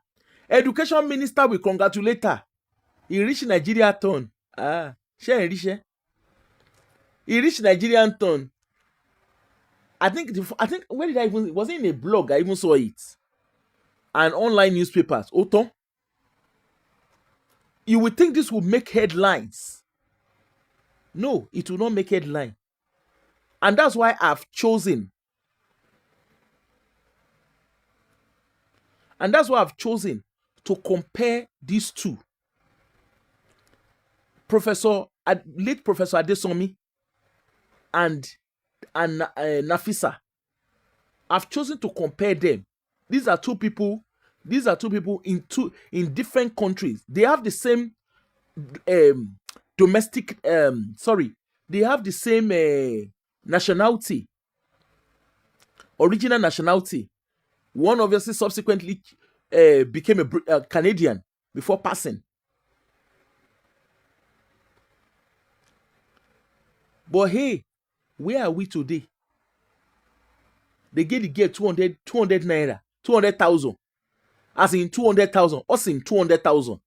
Education minister will congratulate her. He reached Nigeria turn. He reached Nigerian turn. I think where did I even, was it in a blog? I even saw it. And online newspapers. Oton. You would think this would make headlines. No, it will not make headline. And that's why I've chosen. And that's why I've chosen to compare these two. Late Professor Adesomi and Nafisa. I've chosen to compare them. These are two people in different countries. They have the same they have the same nationality, original nationality. One obviously subsequently became a Canadian before passing. But hey, where are we today? They gave the girl 200 naira, 200,000. As in 200,000, us in 200,000.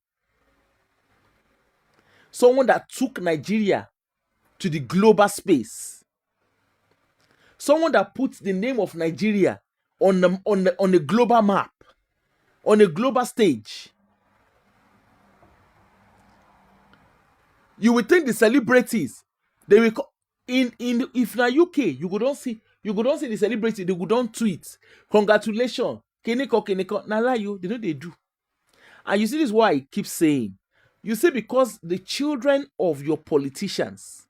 Someone that took Nigeria to the global space. Someone that puts the name of Nigeria on a global map, on a global stage. You would think the celebrities, they will if na UK, you go don see the celebrity, they go don tweet congratulations, kiniko na lie you, they know they do. And you see, this is why I keep saying, you see, because the children of your politicians,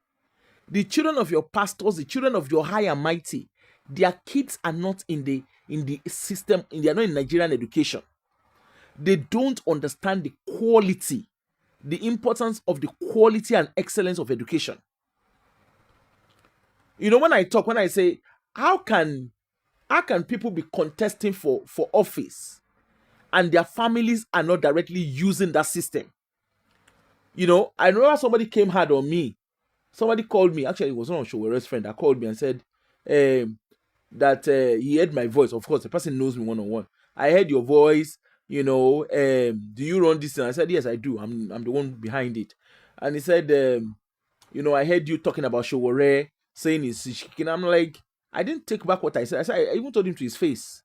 the children of your pastors, the children of your high and mighty, their kids are not in the system, they are not in Nigerian education. They don't understand the quality, the importance of the quality and excellence of education. You know, when I say, how can people be contesting for office and their families are not directly using that system? You know, I remember somebody came hard on me. Somebody called me. Actually, it was one of Showere's friend that called me and said that he heard my voice. Of course, the person knows me one-on-one. I heard your voice. You know, do you run this thing? I said, yes, I do. I'm the one behind it. And he said, you know, I heard you talking about Showore, saying it's chicken. I'm like, I didn't take back what I said. I even told him to his face.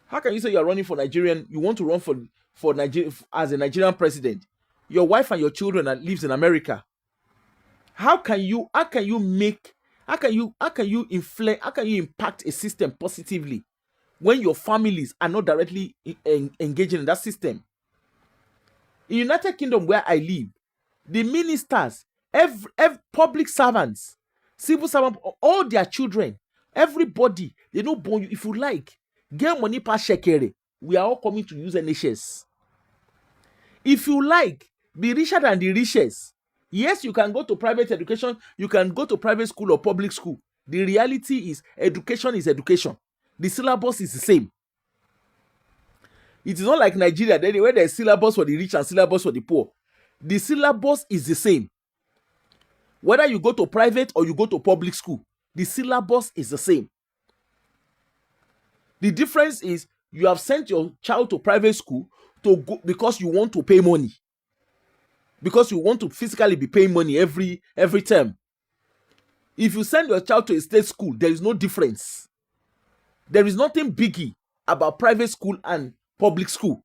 How can you say you're running for Nigerian? You want to run for Nigeria as a Nigerian president? Your wife and your children that lives in America. How can you impact a system positively when your families are not directly engaging in that system? In United Kingdom, where I live, the ministers, every public servants, civil servants, all their children, everybody, they know born you. If you like, get money per shekere. We are all coming to use NHS. If you like, be richer than the richest. Yes, you can go to private education, you can go to private school or public school. The reality is education is education. The syllabus is the same. It is not like Nigeria, where there's syllabus for the rich and syllabus for the poor. The syllabus is the same. Whether you go to private or you go to public school, the syllabus is the same. The difference is you have sent your child to private school to go because you want to pay money. Because you want to physically be paying money every term. If you send your child to a state school, there is no difference. There is nothing biggie about private school and public school.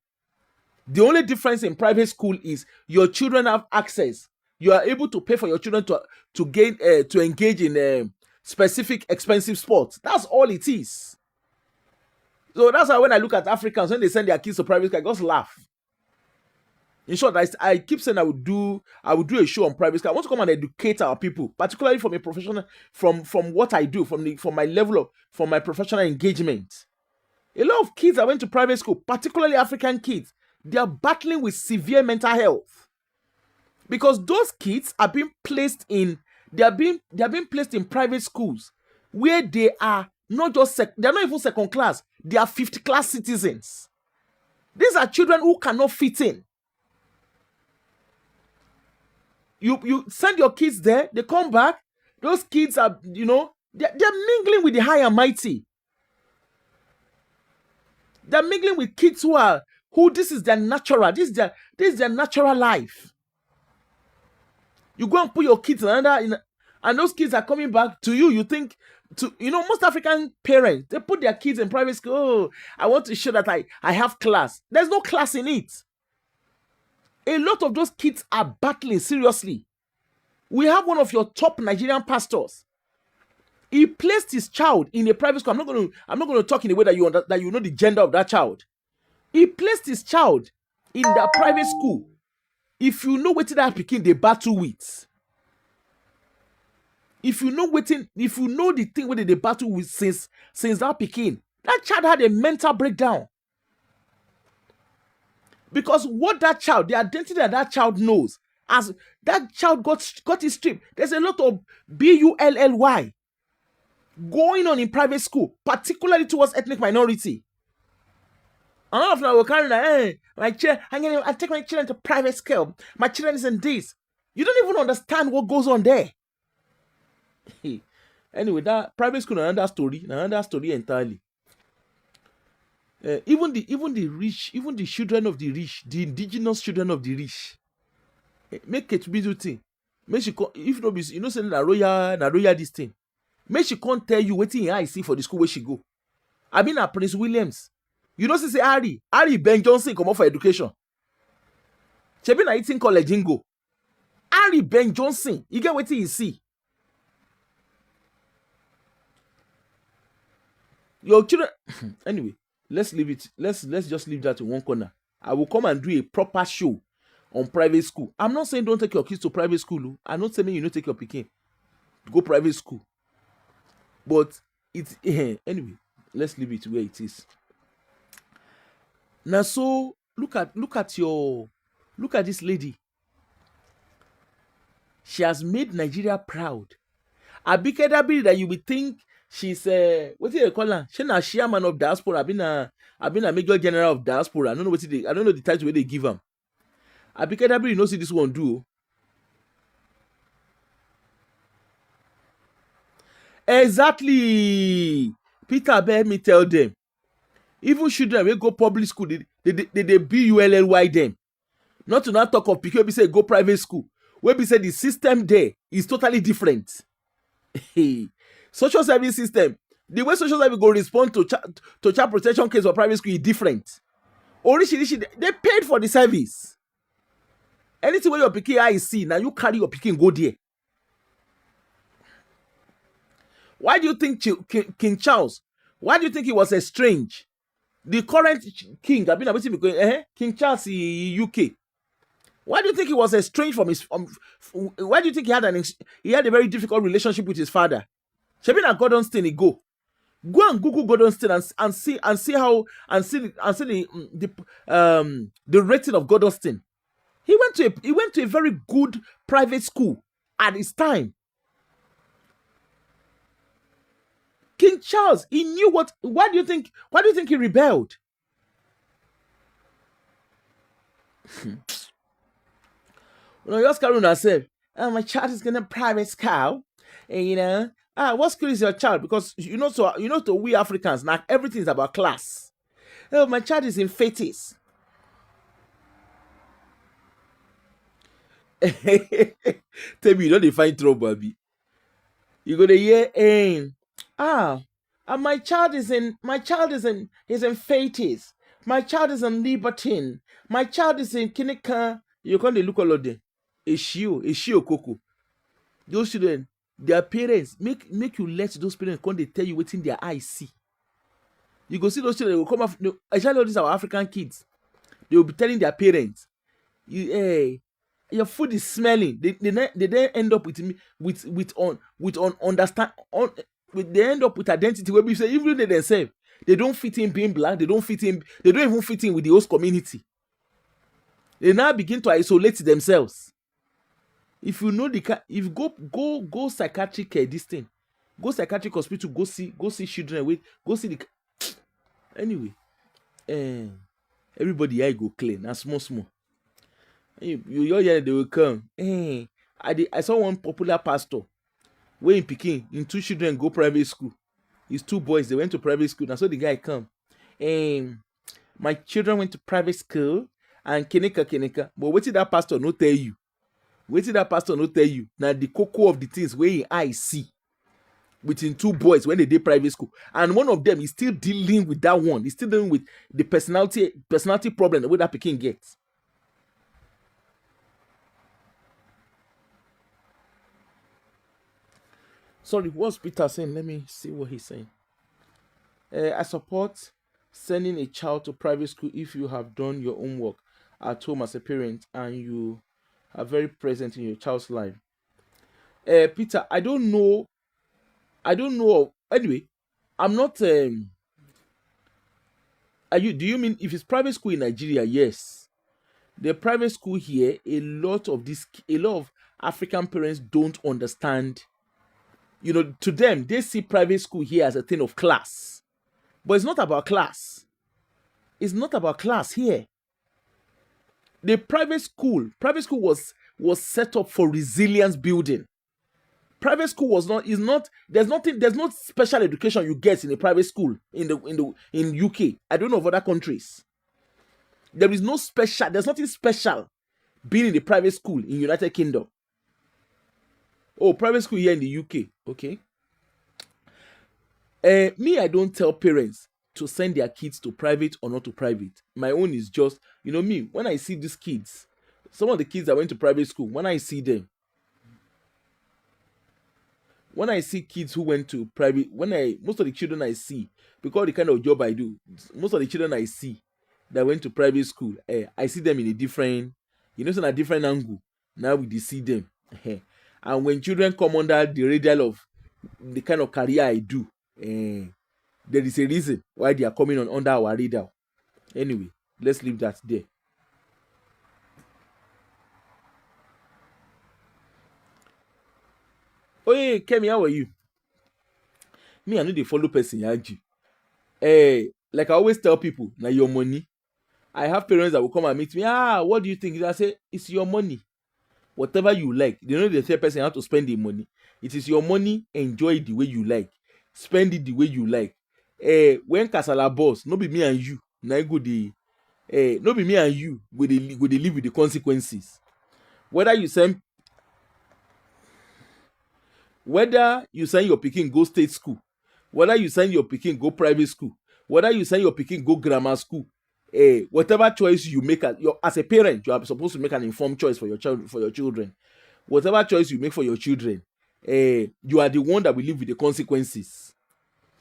The only difference in private school is your children have access. You are able to pay for your children to engage in specific expensive sports. That's all it is. So that's why when I look at Africans, when they send their kids to private school, I just laugh. In short, I keep saying I would do a show on private school. I want to come and educate our people, particularly from a professional, from what I do, from my professional engagement. A lot of kids that went to private school, particularly African kids, they are battling with severe mental health because those kids are being placed in placed in private schools where they are not just they are not even second class, they are 50th class citizens. These are children who cannot fit in. You send your kids there, they come back, those kids are, they're mingling with the high and mighty. They're mingling with kids who this is their natural, this is their natural life. You go and put your kids and those kids are coming back to you. You think most African parents, they put their kids in private school. Oh, I want to show that I have class. There's no class in it. A lot of those kids are battling seriously. We have one of your top Nigerian pastors. He placed his child in a private school. I'm not going to talk in a way that you know the gender of that child. He placed his child in that private school. If you know what that pikin they battle with, if you know the thing where they battle with since that pikin, that child had a mental breakdown. Because what that child, the identity that child knows, as that child got his stripped, there's a lot of bully going on in private school, particularly towards ethnic minority. And all of them were carrying I take my children to private school. My children is in this. You don't even understand what goes on there. Anyway, that private school is another story entirely. Even the rich, even the children of the rich, the indigenous children of the rich, make it be do thing. Make she if no be say na royal this thing. Make she can't tell you wetin I see for the school where she go. I been at Prince Williams. You know say Harry Ben Johnson come up for education. She been at Eton College in go. Harry Ben Johnson, you get wetin you see. Your children anyway. Let's leave it. Let's just leave that in one corner. I will come and do a proper show on private school. I'm not saying don't take your kids to private school. I'm not saying you don't take your pikin to go private school. But it's anyway. Let's leave it where it is. Now, so look at this lady. She has made Nigeria proud. Abike Dabiri that you would think she's what do you call her? She's a chairman of diaspora. I've been a major general of diaspora. I don't know the title where they give them. Abike Dabiri knows this one do. Exactly. Peter bear me tell them. Even children will go public school, they bully them. Not to not talk of people say go private school. Where we say the system there is totally different. Social service system, the way social service go respond to child protection case or private school is different. Orishirishi, they paid for the service. Anything where your pikin eye see, now you carry your pikin go there. Why do you think King Charles? Why do you think he was estranged? The current king, I've been going, King Charles in UK. Why do you think he was estranged from his? Why do you think he had a very difficult relationship with his father? Shabina Gordonston, he go and Google Gordonston and see the rating of Gordonston. He went to a very good private school at his time. King Charles, he knew what. Why do you think he rebelled? Just Karuna said, my child is going to private school, and what school is your child? Because to we Africans now everything is about class. Oh, my child is in Fetis. Tell me, you don't find trouble, baby. You go to hear, my child is in Fetis. My child is in Libertine. My child is in Kinika. You can't look all of them. Eshio Koko. Those children, their parents make you let those parents come. They tell you what's in their eyes see. You go see those children. They will come off. Especially all these our African kids. They will be telling their parents, your food is smelling. They then end up they end up with identity where we say even they themselves they don't fit in being black. They don't even fit in with the host community. They now begin to isolate themselves. If you know if go psychiatric care, this thing, go psychiatric hospital, go see children, go see the anyway. Everybody here go clean and small. You hear they will come. I saw one popular pastor where in Peking, in 2 children go private school. His 2 boys, they went to private school. And so the guy come. My children went to private school and Keneka. But what did that pastor not tell you? Now the cocoa of the things where I see between 2 boys when they did private school. And one of them is still dealing with that one. He's still dealing with the personality problem that that Peking gets. Sorry, what's Peter saying? Let me see what he's saying. I support sending a child to private school if you have done your homework at home as a parent and you are very present in your child's life. Peter, I don't know. Anyway, I'm not. Do you mean if it's private school in Nigeria? Yes, the private school here. A lot of African parents don't understand. To them, they see private school here as a thing of class. But it's not about class. It's not about class here. The private school was set up for resilience building. Private school there's no special education you get in a private school in UK. I don't know of other countries. There's nothing special being in the private school in United Kingdom. Oh, private school here in the UK. Okay. Me, I don't tell parents to send their kids to private or not to private. My own is just, me, when I see these kids, some of the kids that went to private school, when I see them, when I see kids who went to private, most of the children I see, because the kind of job I do, most of the children I see that went to private school, I see them in a different, in a different angle. Now we see them. And when children come under the radar of the kind of career I do, there is a reason why they are coming under our radar. Anyway, let's leave that there. Oh, hey, Kemi, how are you? Me, I know they follow person, Yaji. Like I always tell people, now your money. I have parents that will come and meet me. What do you think? I say, it's your money. Whatever you like. They tell person how to spend the money. It is your money. Enjoy it the way you like. Spend it the way you like. When Kasala boss, no be me and you. Now go no be me and you. Go they live with the consequences. Whether you send Whether you send your pikin go state school, whether you send your pikin go private school, whether you send your pikin go grammar school, whatever choice you make as a parent, you are supposed to make an informed choice for your child, for your children. Whatever choice you make for your children, you are the one that will live with the consequences.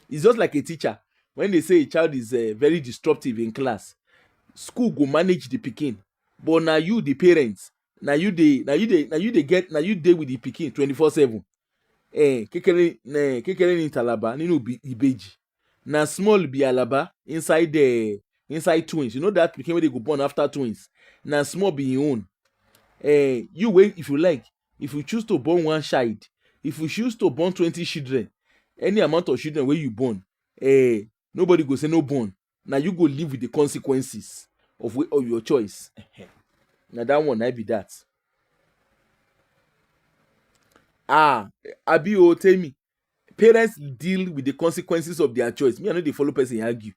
It's just like a teacher. When they say a child is very disruptive in class, school go manage the pikin, but now you the parents, now you dey with the pikin 24/7. Kekere ni talaba nínú ìbejì, na small be alaba inside inside twins. You know that pikin wey dey go born after twins, na small be im own. You wait, if you like, if you choose to born one child, if you choose to born 20 children, any amount of children wey you born, nobody go say no born. Na you go live with the consequences of your choice. Na that one na be that. Abi o tell me, parents deal with the consequences of their choice. Me, I know they follow person argue.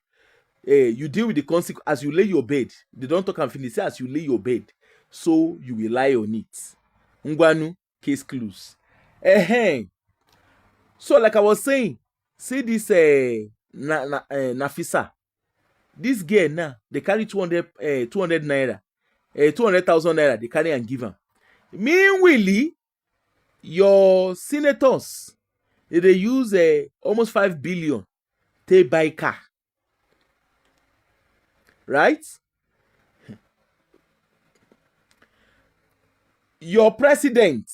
You deal with the consequence as you lay your bed. They don't talk and finish. Say as you lay your bed, so you will lie on it. Ngwanu, case closed. So like I was saying, see this Nafisa. This girl now, they carry 200 naira, 200,000 naira. They carry and give her. Meanwhile, your senators, they use almost 5 billion to buy car, right? Your president,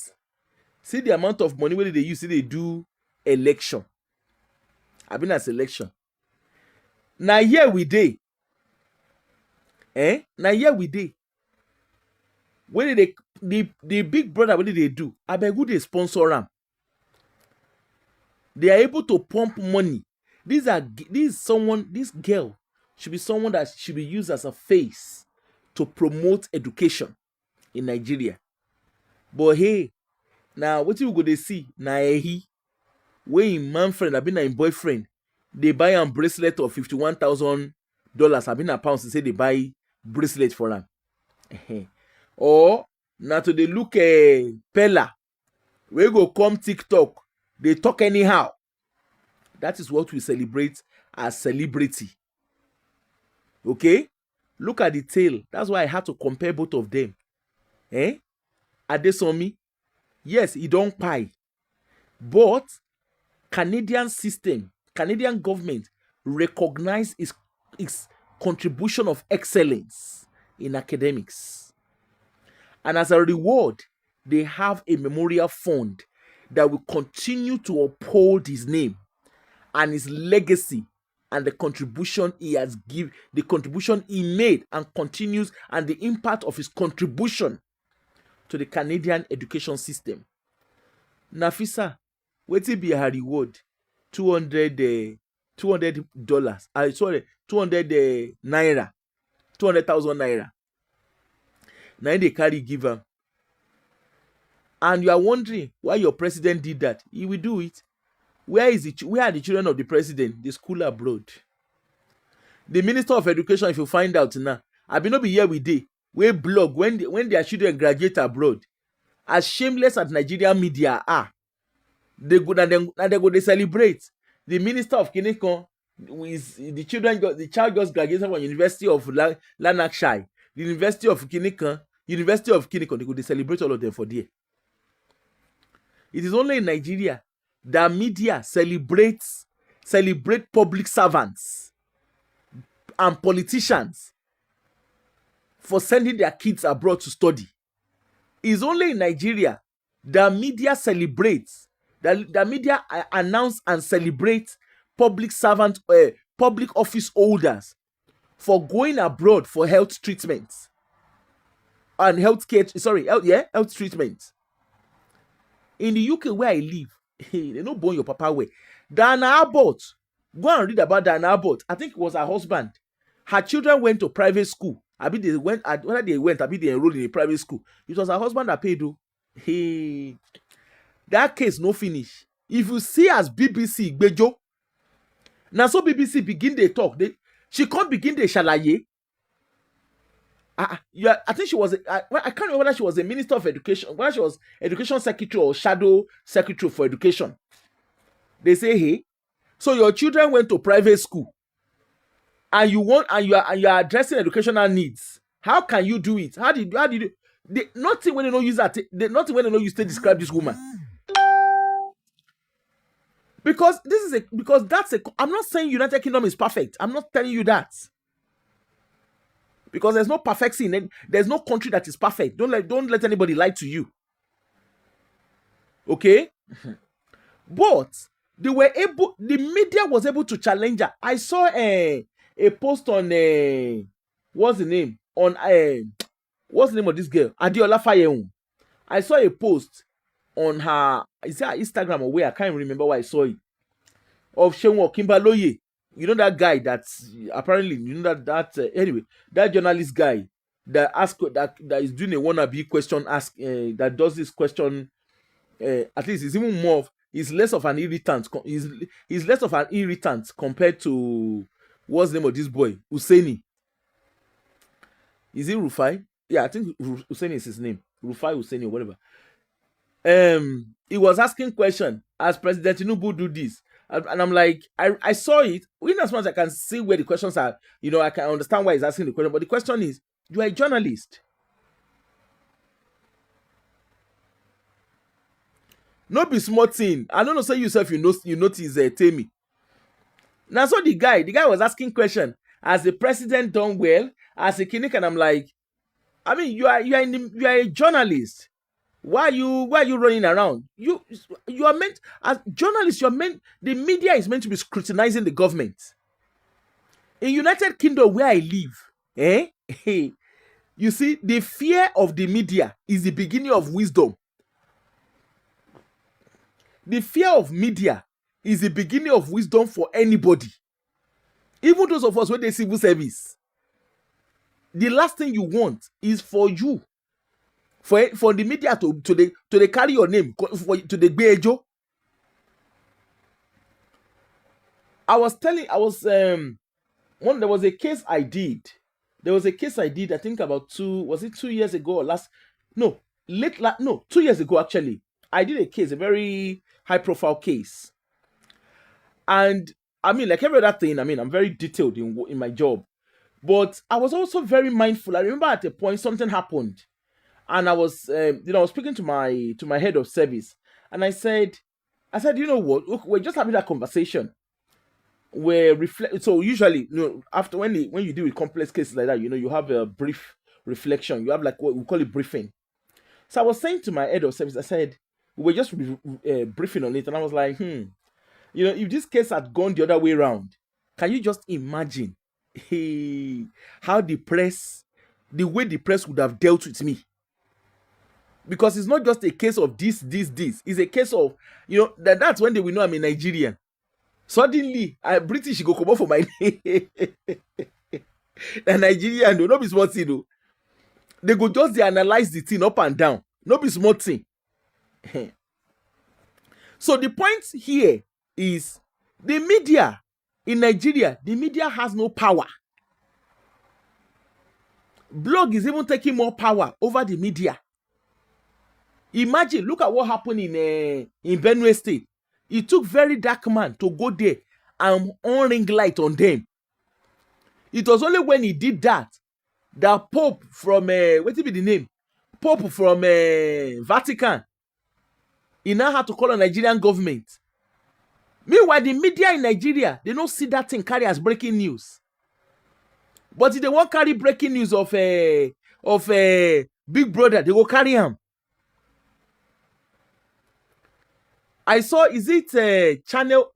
see the amount of money where they use, see they do election. I've been as election. Now here we dey. Now here we dey. When they the big brother, what did they do? I beg who they sponsor them. They are able to pump money. This girl should be someone that should be used as a face to promote education in Nigeria. But hey, now what you go to see? Now he, when in man friend, I've been a boyfriend, they buy a bracelet of $51,000. I've been a pounds to say they buy bracelet for them. Or now to they look Pella, we go come TikTok, they talk anyhow. That is what we celebrate as celebrity. Okay? Look at the tail. That's why I had to compare both of them. Adesomi, yes, he don't pay. But Canadian system, Canadian government recognize its contribution of excellence in academics. And as a reward, they have a memorial fund that will continue to uphold his name and his legacy and the contribution he has given, the contribution he made and continues, and the impact of his contribution to the Canadian education system. Nafisa, wetin be her reward? $200. 200 naira, 200,000 naira. Now they carry give her. And you are wondering why your president did that. He will do it. Where are the children of the president? The school abroad. The Minister of Education, if you find out now, I be not be here with day. We blog when their children graduate abroad. As shameless as Nigerian media are, they go they celebrate. The Minister of Kinekon, the child just graduated from University of Lanarkshire, the University of Kinekon, they celebrate all of them for there. It is only in Nigeria that media celebrate public servants and politicians for sending their kids abroad to study. It is only in Nigeria that media celebrates, that media announce and celebrate public servant, public office holders for going abroad for health treatments and health treatment. In the UK where I live, they don't born your papa way. Diana Abbott, go and read about Diana Abbott. I think it was her husband. Her children went to private school. Whether they enrolled in a private school. It was her husband that paid. That case no finish. If you see as BBC Gbejo, now so BBC begin they talk. She can't begin they shalaye. Yeah, I think she was. I can't remember whether she was a minister of education, whether she was education secretary or shadow secretary for education. They say, hey, so your children went to private school, and you are addressing educational needs. How can you do it? How did you? Nothing when they don't use that. Nothing when they don't use to describe this woman. Because that's a. I'm not saying United Kingdom is perfect. I'm not telling you that. Because there's no perfection. There's no country that is perfect. Don't let anybody lie to you. Okay? But the media was able to challenge her. I saw a post on what's the name? On what's the name of this girl? Adiola Fayehun. I saw a post on her, is it her Instagram or where? I can't remember where I saw it. Of Seun Okinbaloye. You know that guy that's apparently, you know anyway, that journalist guy that is doing a wannabe question that does this question. At least it's even more he's less of an irritant. He's less of an irritant compared to what's the name of this boy? Hussaini. Is it Rufai? Yeah, I think Hussaini is his name. Rufai Hussaini or whatever. He was asking question as President Tinubu do this. And I'm like, I saw it. In as much as I can see where the questions are, I can understand why he's asking the question. But the question is, you are a journalist. No be small thing. I don't know, say yourself, you notice Temi. Now, so the guy was asking question. As the president done well, as a clinic, and I'm like, I mean, you are a journalist. Why are you running around? You are meant, as journalists, the media is meant to be scrutinizing the government. In United Kingdom where I live, you see, the fear of the media is the beginning of wisdom. The fear of media is the beginning of wisdom for anybody. Even those of us who do civil service. The last thing you want is for you, for the media to carry your name, to the Gbejo. There was a case I did. I think about 2 years ago or 2 years ago actually. I did a case, a very high profile case. And I mean, like every other thing, I mean, I'm very detailed in my job. But I was also very mindful. I remember at a point something happened. And I was speaking to my head of service. And I said, you know what? Look, we're just having that conversation. So usually, after when you deal with complex cases like that, you have a brief reflection. You have like what we call it briefing. So I was saying to my head of service, I said, we were just briefing on it, and I was like, if this case had gone the other way around, can you just imagine how the way the press would have dealt with me? Because it's not just a case of this. It's a case of, that's when they will know I'm a Nigerian. Suddenly, British go come up for my name. The Nigerian, no be small thing, though. They go just analyze the thing up and down. No be small thing. So the point here is the media in Nigeria, the media has no power. Blog is even taking more power over the media. Imagine, look at what happened in Benue State. It took very dark man to go there and on ring light on them. It was only when he did that Pope from what will be the name? Pope from Vatican. He now had to call on Nigerian government. Meanwhile, the media in Nigeria, they don't see that thing carry as breaking news. But if they won't carry breaking news of Big Brother, they will carry him. I saw, is it Channel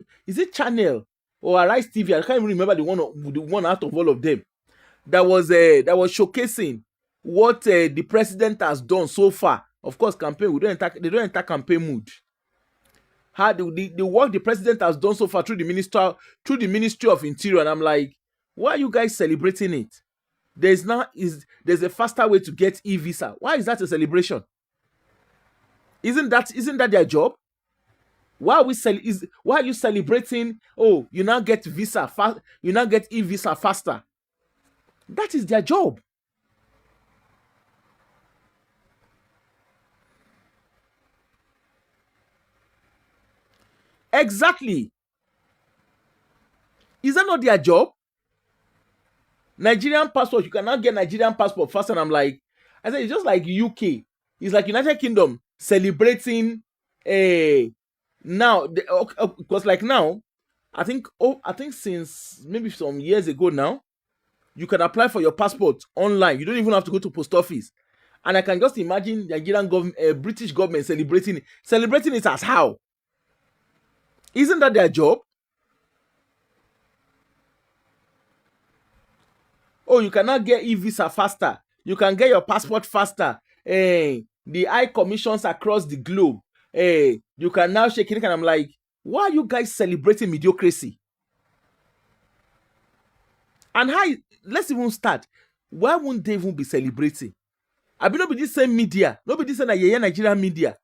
or Arise TV? I can't even remember the one out of all of them. That was showcasing what the president has done so far. Of course, campaign they don't enter campaign mood. How the work the president has done so far through the Ministry of Interior, and I'm like, why are you guys celebrating it? There's a faster way to get e-visa. Why is that a celebration? Isn't that their job? Why are you celebrating? Oh, you now get visa fast. You now get e-visa faster. That is their job. Exactly. Is that not their job? Nigerian passport, you cannot get Nigerian passport first, and I'm like, I said it's just like UK. It's like United Kingdom celebrating now because like now, I think since maybe some years ago now, you can apply for your passport online. You don't even have to go to post office. And I can just imagine Nigerian government, British government celebrating it. Celebrating it as how? Isn't that their job? Oh, you cannot get e-visa faster. You can get your passport faster. The high commissions across the globe. You can now shake it. And I'm like, why are you guys celebrating mediocrity? And how? Let's even start. Why won't they even be celebrating? I mean, not be this same media. Not be this same Nigerian media.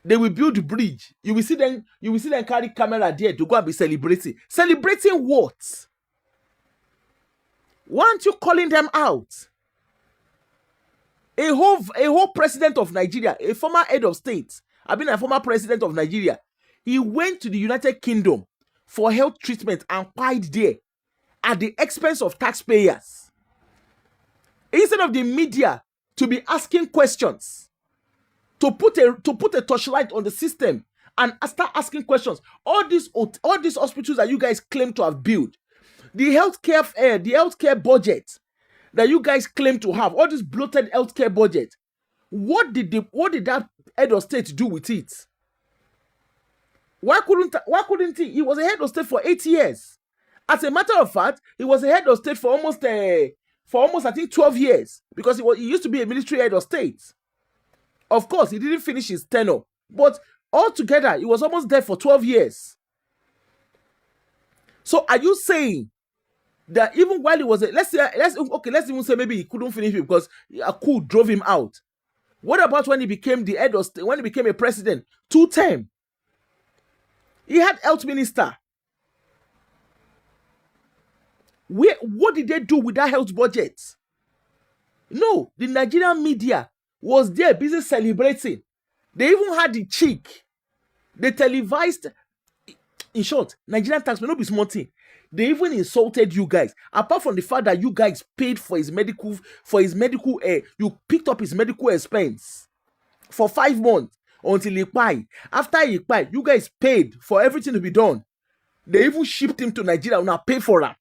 They will build the bridge. You will see them. You will see them carry camera there to go and be celebrating. Celebrating what? Why aren't you calling them out? A whole president of Nigeria, a former head of state, a former president of Nigeria, he went to the United Kingdom for health treatment and died there at the expense of taxpayers. Instead of the media to be asking questions, to put a torchlight on the system and start asking questions. All these hospitals that you guys claim to have built, the healthcare budget that you guys claim to have, all this bloated healthcare budget, what did that head of state do with it? Why couldn't he? He was a head of state for 8 years. As a matter of fact, he was a head of state for almost I think 12 years, because he used to be a military head of state. Of course, he didn't finish his tenure, but altogether, he was almost there for 12 years. So are you saying that even while he was let's even say maybe he couldn't finish it because a coup drove him out? What about when he became the head of state, when he became a president, 2 term? He had health minister. What did they do with that health budget? No, the Nigerian media was there busy celebrating. They even had the cheek. They televised. In short, Nigerian tax may not be small thing. They even insulted you guys. Apart from the fact that you guys paid for his medical, you picked up his medical expense for 5 months until he died. After he died, you guys paid for everything to be done. They even shipped him to Nigeria and now pay for that.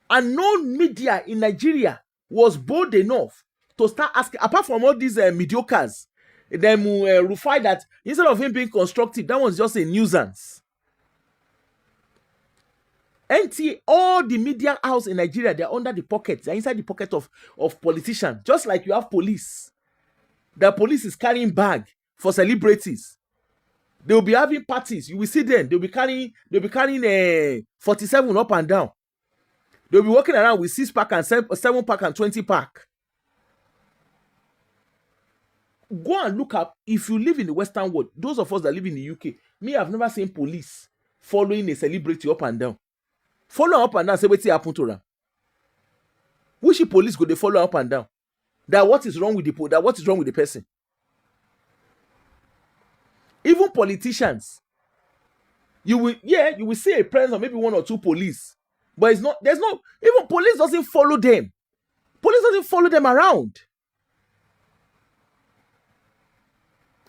And no media in Nigeria was bold enough to start asking, apart from all these mediocres, them Rufai, that instead of him being constructive, that was just a nuisance. NTA, all the media house in Nigeria, they're under the pockets. They're inside the pocket of politicians. Just like you have police. The police is carrying bag for celebrities. They will be having parties. You will see them. They'll be carrying 47 up and down. They'll be walking around with 6-pack and 7-pack and 20-pack. Go and look up. If you live in the Western world, those of us that live in the UK, me, I've never seen police following a celebrity up and down. Follow up and down, say what happened to them. Which police go they follow up and down? That what is wrong with the person? Even politicians, you will see a presence of maybe 1 or 2 police, but even police doesn't follow them. Police doesn't follow them around.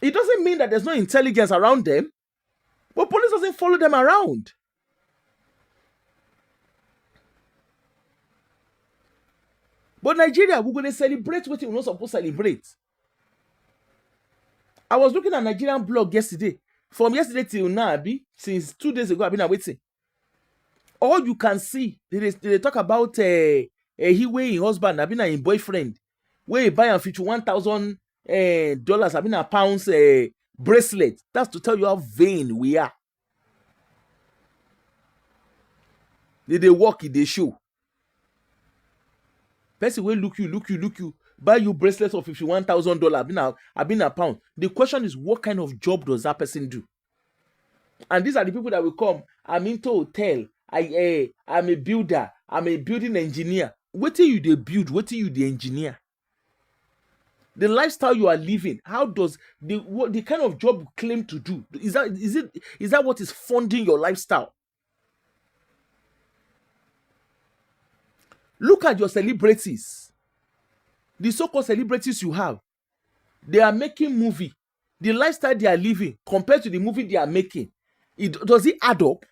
It doesn't mean that there's no intelligence around them, but police doesn't follow them around. But Nigeria, we're going to celebrate what we're not supposed to celebrate. I was looking at Nigerian blog yesterday. From yesterday till now, since 2 days ago, I've been waiting. All you can see, they talk about he way in husband, I've been a boyfriend, where he buy and $51,000 I've been a pounds bracelet. That's to tell you how vain we are. They walk, they show. Person will look you, buy you bracelets of $51,000. I've been a pound. The question is, what kind of job does that person do? And these are the people that will come. I'm into hotel. I'm a builder. I'm a building engineer. What do you they build? What do you the engineer? The lifestyle you are living, how does the kind of job you claim to do, is that what is funding your lifestyle? Look at your celebrities, the so-called celebrities you have. They are making movie. The lifestyle they are living compared to the movie they are making, does it add up?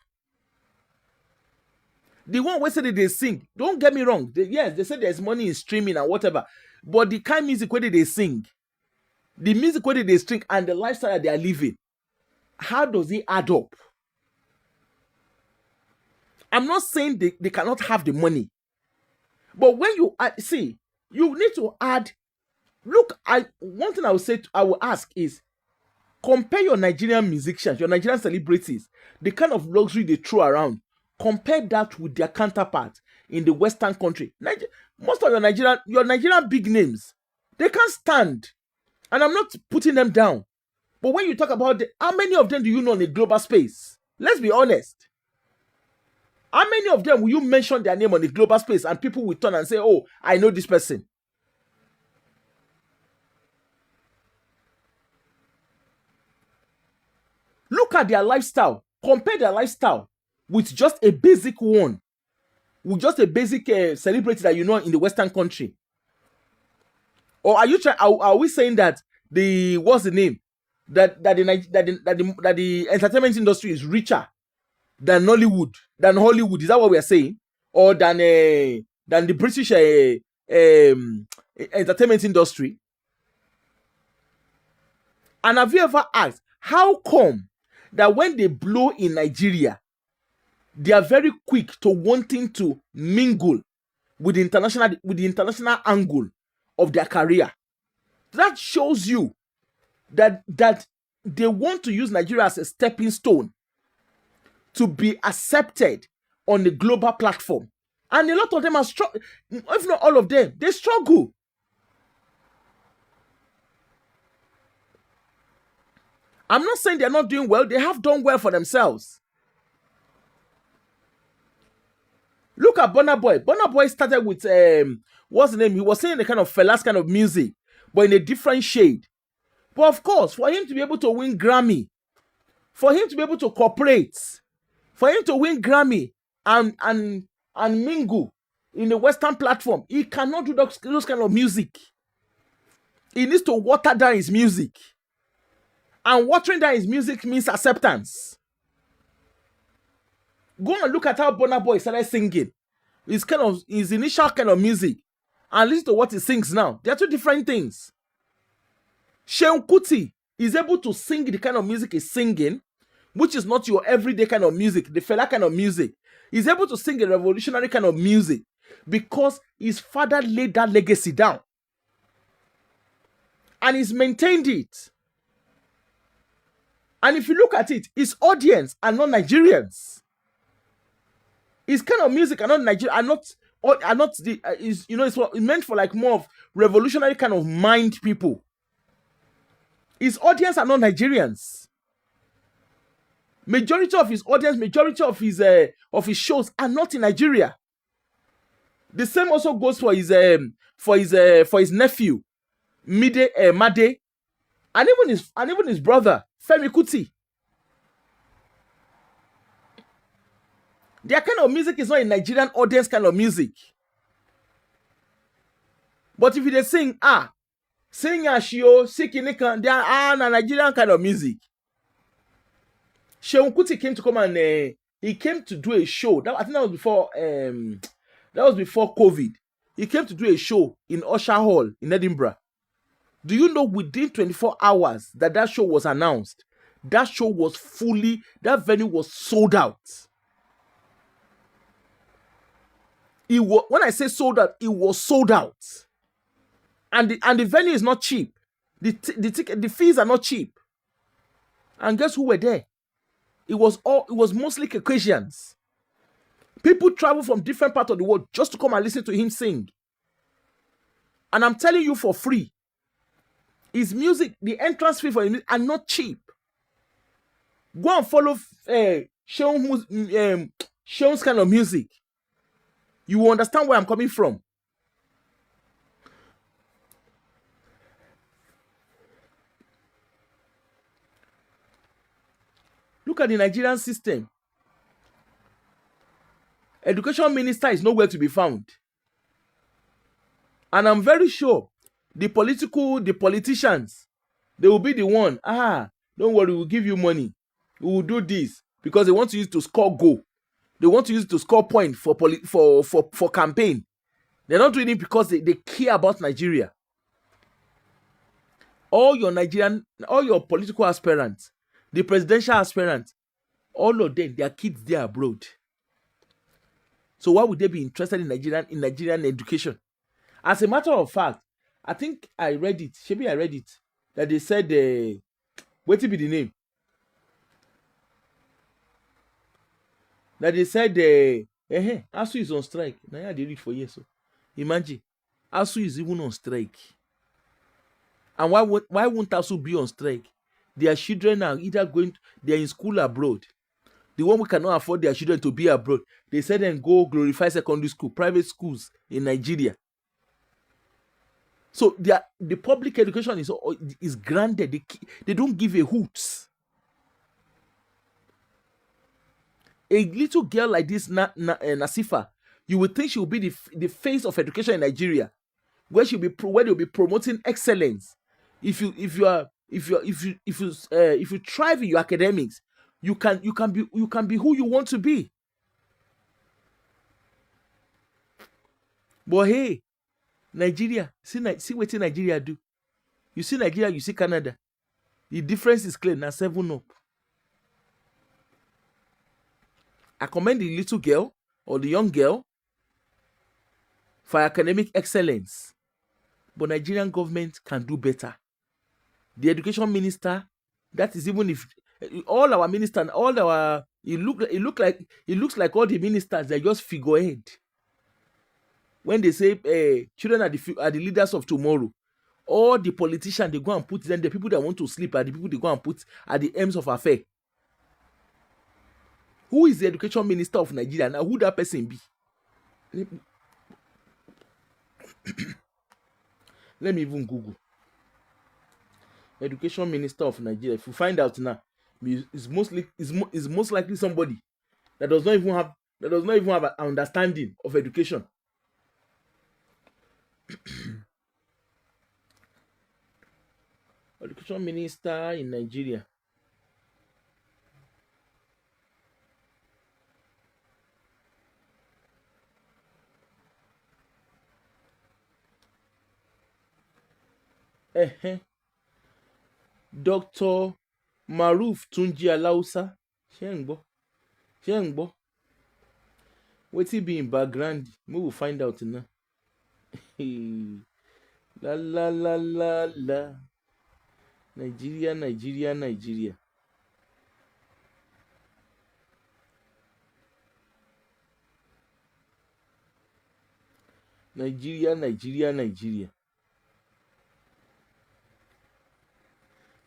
The one where say that they sing, don't get me wrong. Yes, they say there's money in streaming and whatever, but the kind of music where they sing, the music where they sing, and the lifestyle that they are living, how does it add up? I'm not saying they cannot have the money, but when you see, you need to add. Look, one thing I will ask is, compare your Nigerian musicians, your Nigerian celebrities, the kind of luxury they throw around. Compare that with their counterparts in the Western country. Most of your Nigerian big names, they can't stand. And I'm not putting them down. But when you talk about how many of them do you know in the global space? Let's be honest. How many of them will you mention their name on the global space and people will turn and say, oh, I know this person? Look at their lifestyle. Compare their lifestyle with just a basic one, with just a basic celebrity that you know in the Western country. Or are you trying? Are we saying that what's the name? That the entertainment industry is richer than Nollywood, than Hollywood? Is that what we are saying? Or than the British entertainment industry? And have you ever asked how come that when they blow in Nigeria, they are very quick to wanting to mingle with the international angle of their career? That shows you that they want to use Nigeria as a stepping stone to be accepted on the global platform. And a lot of them are struggle. If not all of them, they struggle. I'm not saying they're not doing well. They have done well for themselves. Look at Burna Boy. Burna Boy started with what's the name? He was singing the kind of Fela's kind of music, but in a different shade. But of course, for him to be able to win Grammy, for him to be able to cooperate, for him to win Grammy and mingle in the Western platform, he cannot do those kind of music. He needs to water down his music. And watering down his music means acceptance. Go and look at how Burna Boy started singing. It's kind of his initial kind of music, and listen to what he sings now. They are two different things. Seun Kuti is able to sing the kind of music he's singing, which is not your everyday kind of music, the Fela kind of music. He's able to sing a revolutionary kind of music because his father laid that legacy down. And he's maintained it. And if you look at it, his audience are not Nigerians. His kind of music are not Nigerian, are not the it's meant for like more of revolutionary kind of mind people. His audience are not Nigerians. Majority of his audience, majority of his shows are not in Nigeria. The same also goes for his nephew, Made, and even his brother, Femi Kuti. Their kind of music is not a Nigerian audience kind of music. But if they sing sing Ashio, Sikinika, they are a Nigerian kind of music. Seun Kuti came to come and he came to do a show. I think that was before COVID. He came to do a show in Usher Hall in Edinburgh. Do you know within 24 hours that show was announced, that venue was sold out. When I say sold out, it was sold out. And the venue is not cheap. The fees are not cheap. And guess who were there? It was mostly Caucasians. People travel from different parts of the world just to come and listen to him sing. And I'm telling you for free, his music, the entrance fee for his music are not cheap. Go and follow Seun's kind of music. You will understand where I'm coming from. Look at the Nigerian system. Education minister is nowhere to be found. And I'm very sure the politicians, they will be the one. Don't worry, we'll give you money. We will do this because they want to use it to score goal. They want to use it to score point for campaign. They're not doing it because they care about Nigeria. All your political aspirants, the presidential aspirants, all of them, their kids there abroad. So why would they be interested in Nigerian education? As a matter of fact, I think I read it. Maybe I read it that they said, what will be the name? That they said, ASU is on strike. Now yeah, they read for years. So imagine, ASU is even on strike. And why won't ASU be on strike? Their children are either they're in school abroad. The one who cannot afford their children to be abroad, they said then go glorify secondary school, private schools in Nigeria. So the public education is granted. They don't give a hoot. A little girl like this, Nasifa, you would think she will be the face of education in Nigeria, where they'll be promoting excellence. If you thrive in your academics, you can be who you want to be. But hey, Nigeria, see what Nigeria do. You see Nigeria, you see Canada. The difference is clear. Now 7-up. I commend the little girl or the young girl for academic excellence. But Nigerian government can do better. The education minister, that is, even if all our ministers, it looks like all the ministers, they're just figurehead. When they say children are the leaders of tomorrow, all the politicians, they go and put them, the people that want to sleep are the people they go and put at the ends of affair. Who is the education minister of Nigeria now? Who that person be? Let me even Google. Education minister of Nigeria. If you find out now, it's most likely somebody that does not even have an understanding of education. Education minister in Nigeria. Dr. Maruf Tunji Alausa. Ṣé ń gbọ́? Wetin be in background? We will find out now. La la la la la. Nigeria. Nigeria. Nigeria.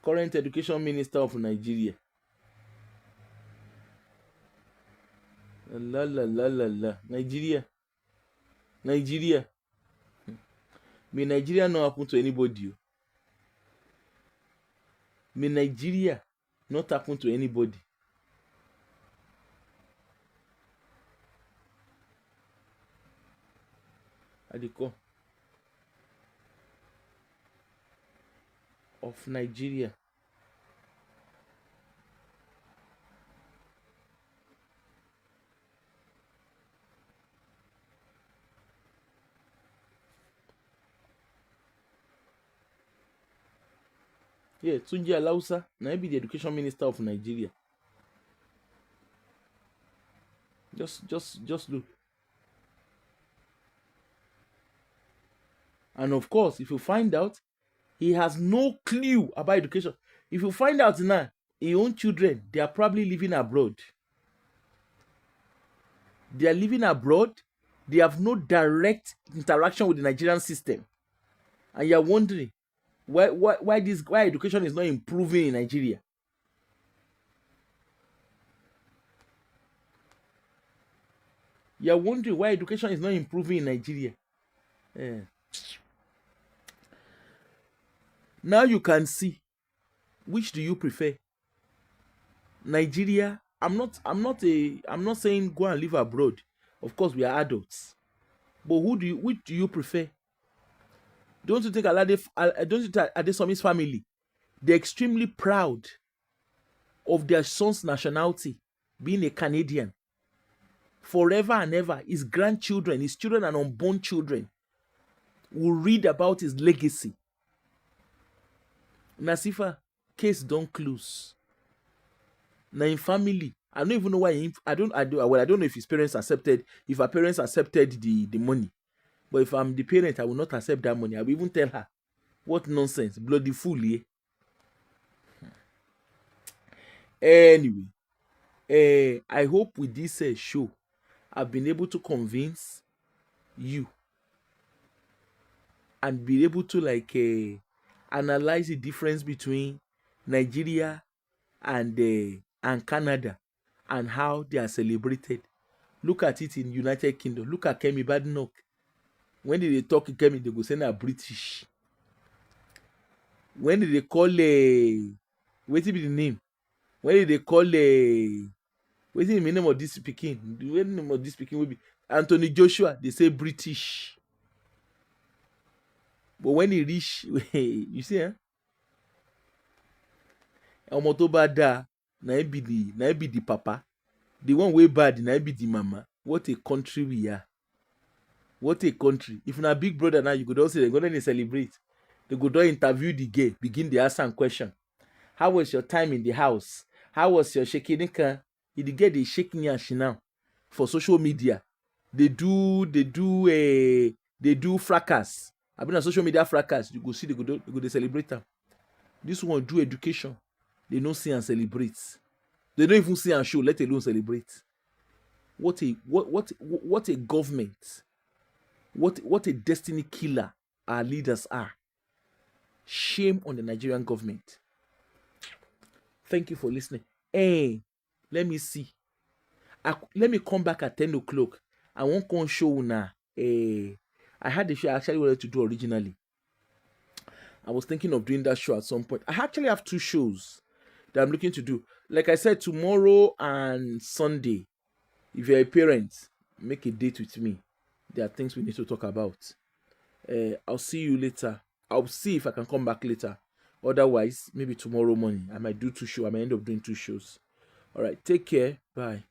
Current education minister of Nigeria. La la la la la. Nigeria. May Nigeria not happen to anybody. May Nigeria not happen to anybody. Adiko of Nigeria. Yeah, Tunji Alausa, now be the education minister of Nigeria. Just look. And of course, if you find out, he has no clue about education. If you find out now, his own children, they are probably living abroad. They are living abroad. They have no direct interaction with the Nigerian system. And you are wondering why education is not improving in Nigeria. You are wondering why education is not improving in Nigeria. Now you can see, which do you prefer? Nigeria, I'm not saying go and live abroad. Of course, we are adults. But which do you prefer? Don't you think don't you think Adesomi's family, they're extremely proud of their son's nationality, being a Canadian. Forever and ever, his grandchildren, his children and unborn children will read about his legacy. Nasifa, case don't close. Now in family, I don't even know why. I don't know if his parents accepted. If her parents accepted the money, but if I'm the parent, I will not accept that money. I will even tell her, what nonsense, bloody fool, yeah. Anyway, I hope with this show, I've been able to convince you and be able to analyze the difference between Nigeria and Canada and how they are celebrated. Look at it in United Kingdom. Look at Kemi Badenoch. When did they talk in Kemi, they go say na British. When did they call wetin be the name? When did they call wetin be the name of this pikin? The name of this pikin will be Anthony Joshua. They say British. But when he reach, you see, ọmọ tó bá dáa na him be the papa. The one way bad na him be the mama. What a country we are. What a country. If na big brother now, you go don say they go don dey celebrate. They go don interview the girl, begin dey ask am question. How was your time in the house? How was your shaking? If the girl dey shake me and she now for social media, they do fracas. I been on social media fracas. You go see they go dey celebrate am. This one do education. They no see and celebrate. They don't even see and show, let alone celebrate. What a government. What a destiny killer our leaders are. Shame on the Nigerian government. Thank you for listening. Hey, let me see. Let me come back at 10 o'clock. I won't come show now. I had the show I actually wanted to do originally. I was thinking of doing that show at some point. I actually have 2 shows that I'm looking to do. Like I said, tomorrow and Sunday. If you're a parent, make a date with me. There are things we need to talk about. I'll see you later. I'll see if I can come back later. Otherwise, maybe tomorrow morning. I might do 2 shows. I might end up doing 2 shows. All right. Take care. Bye.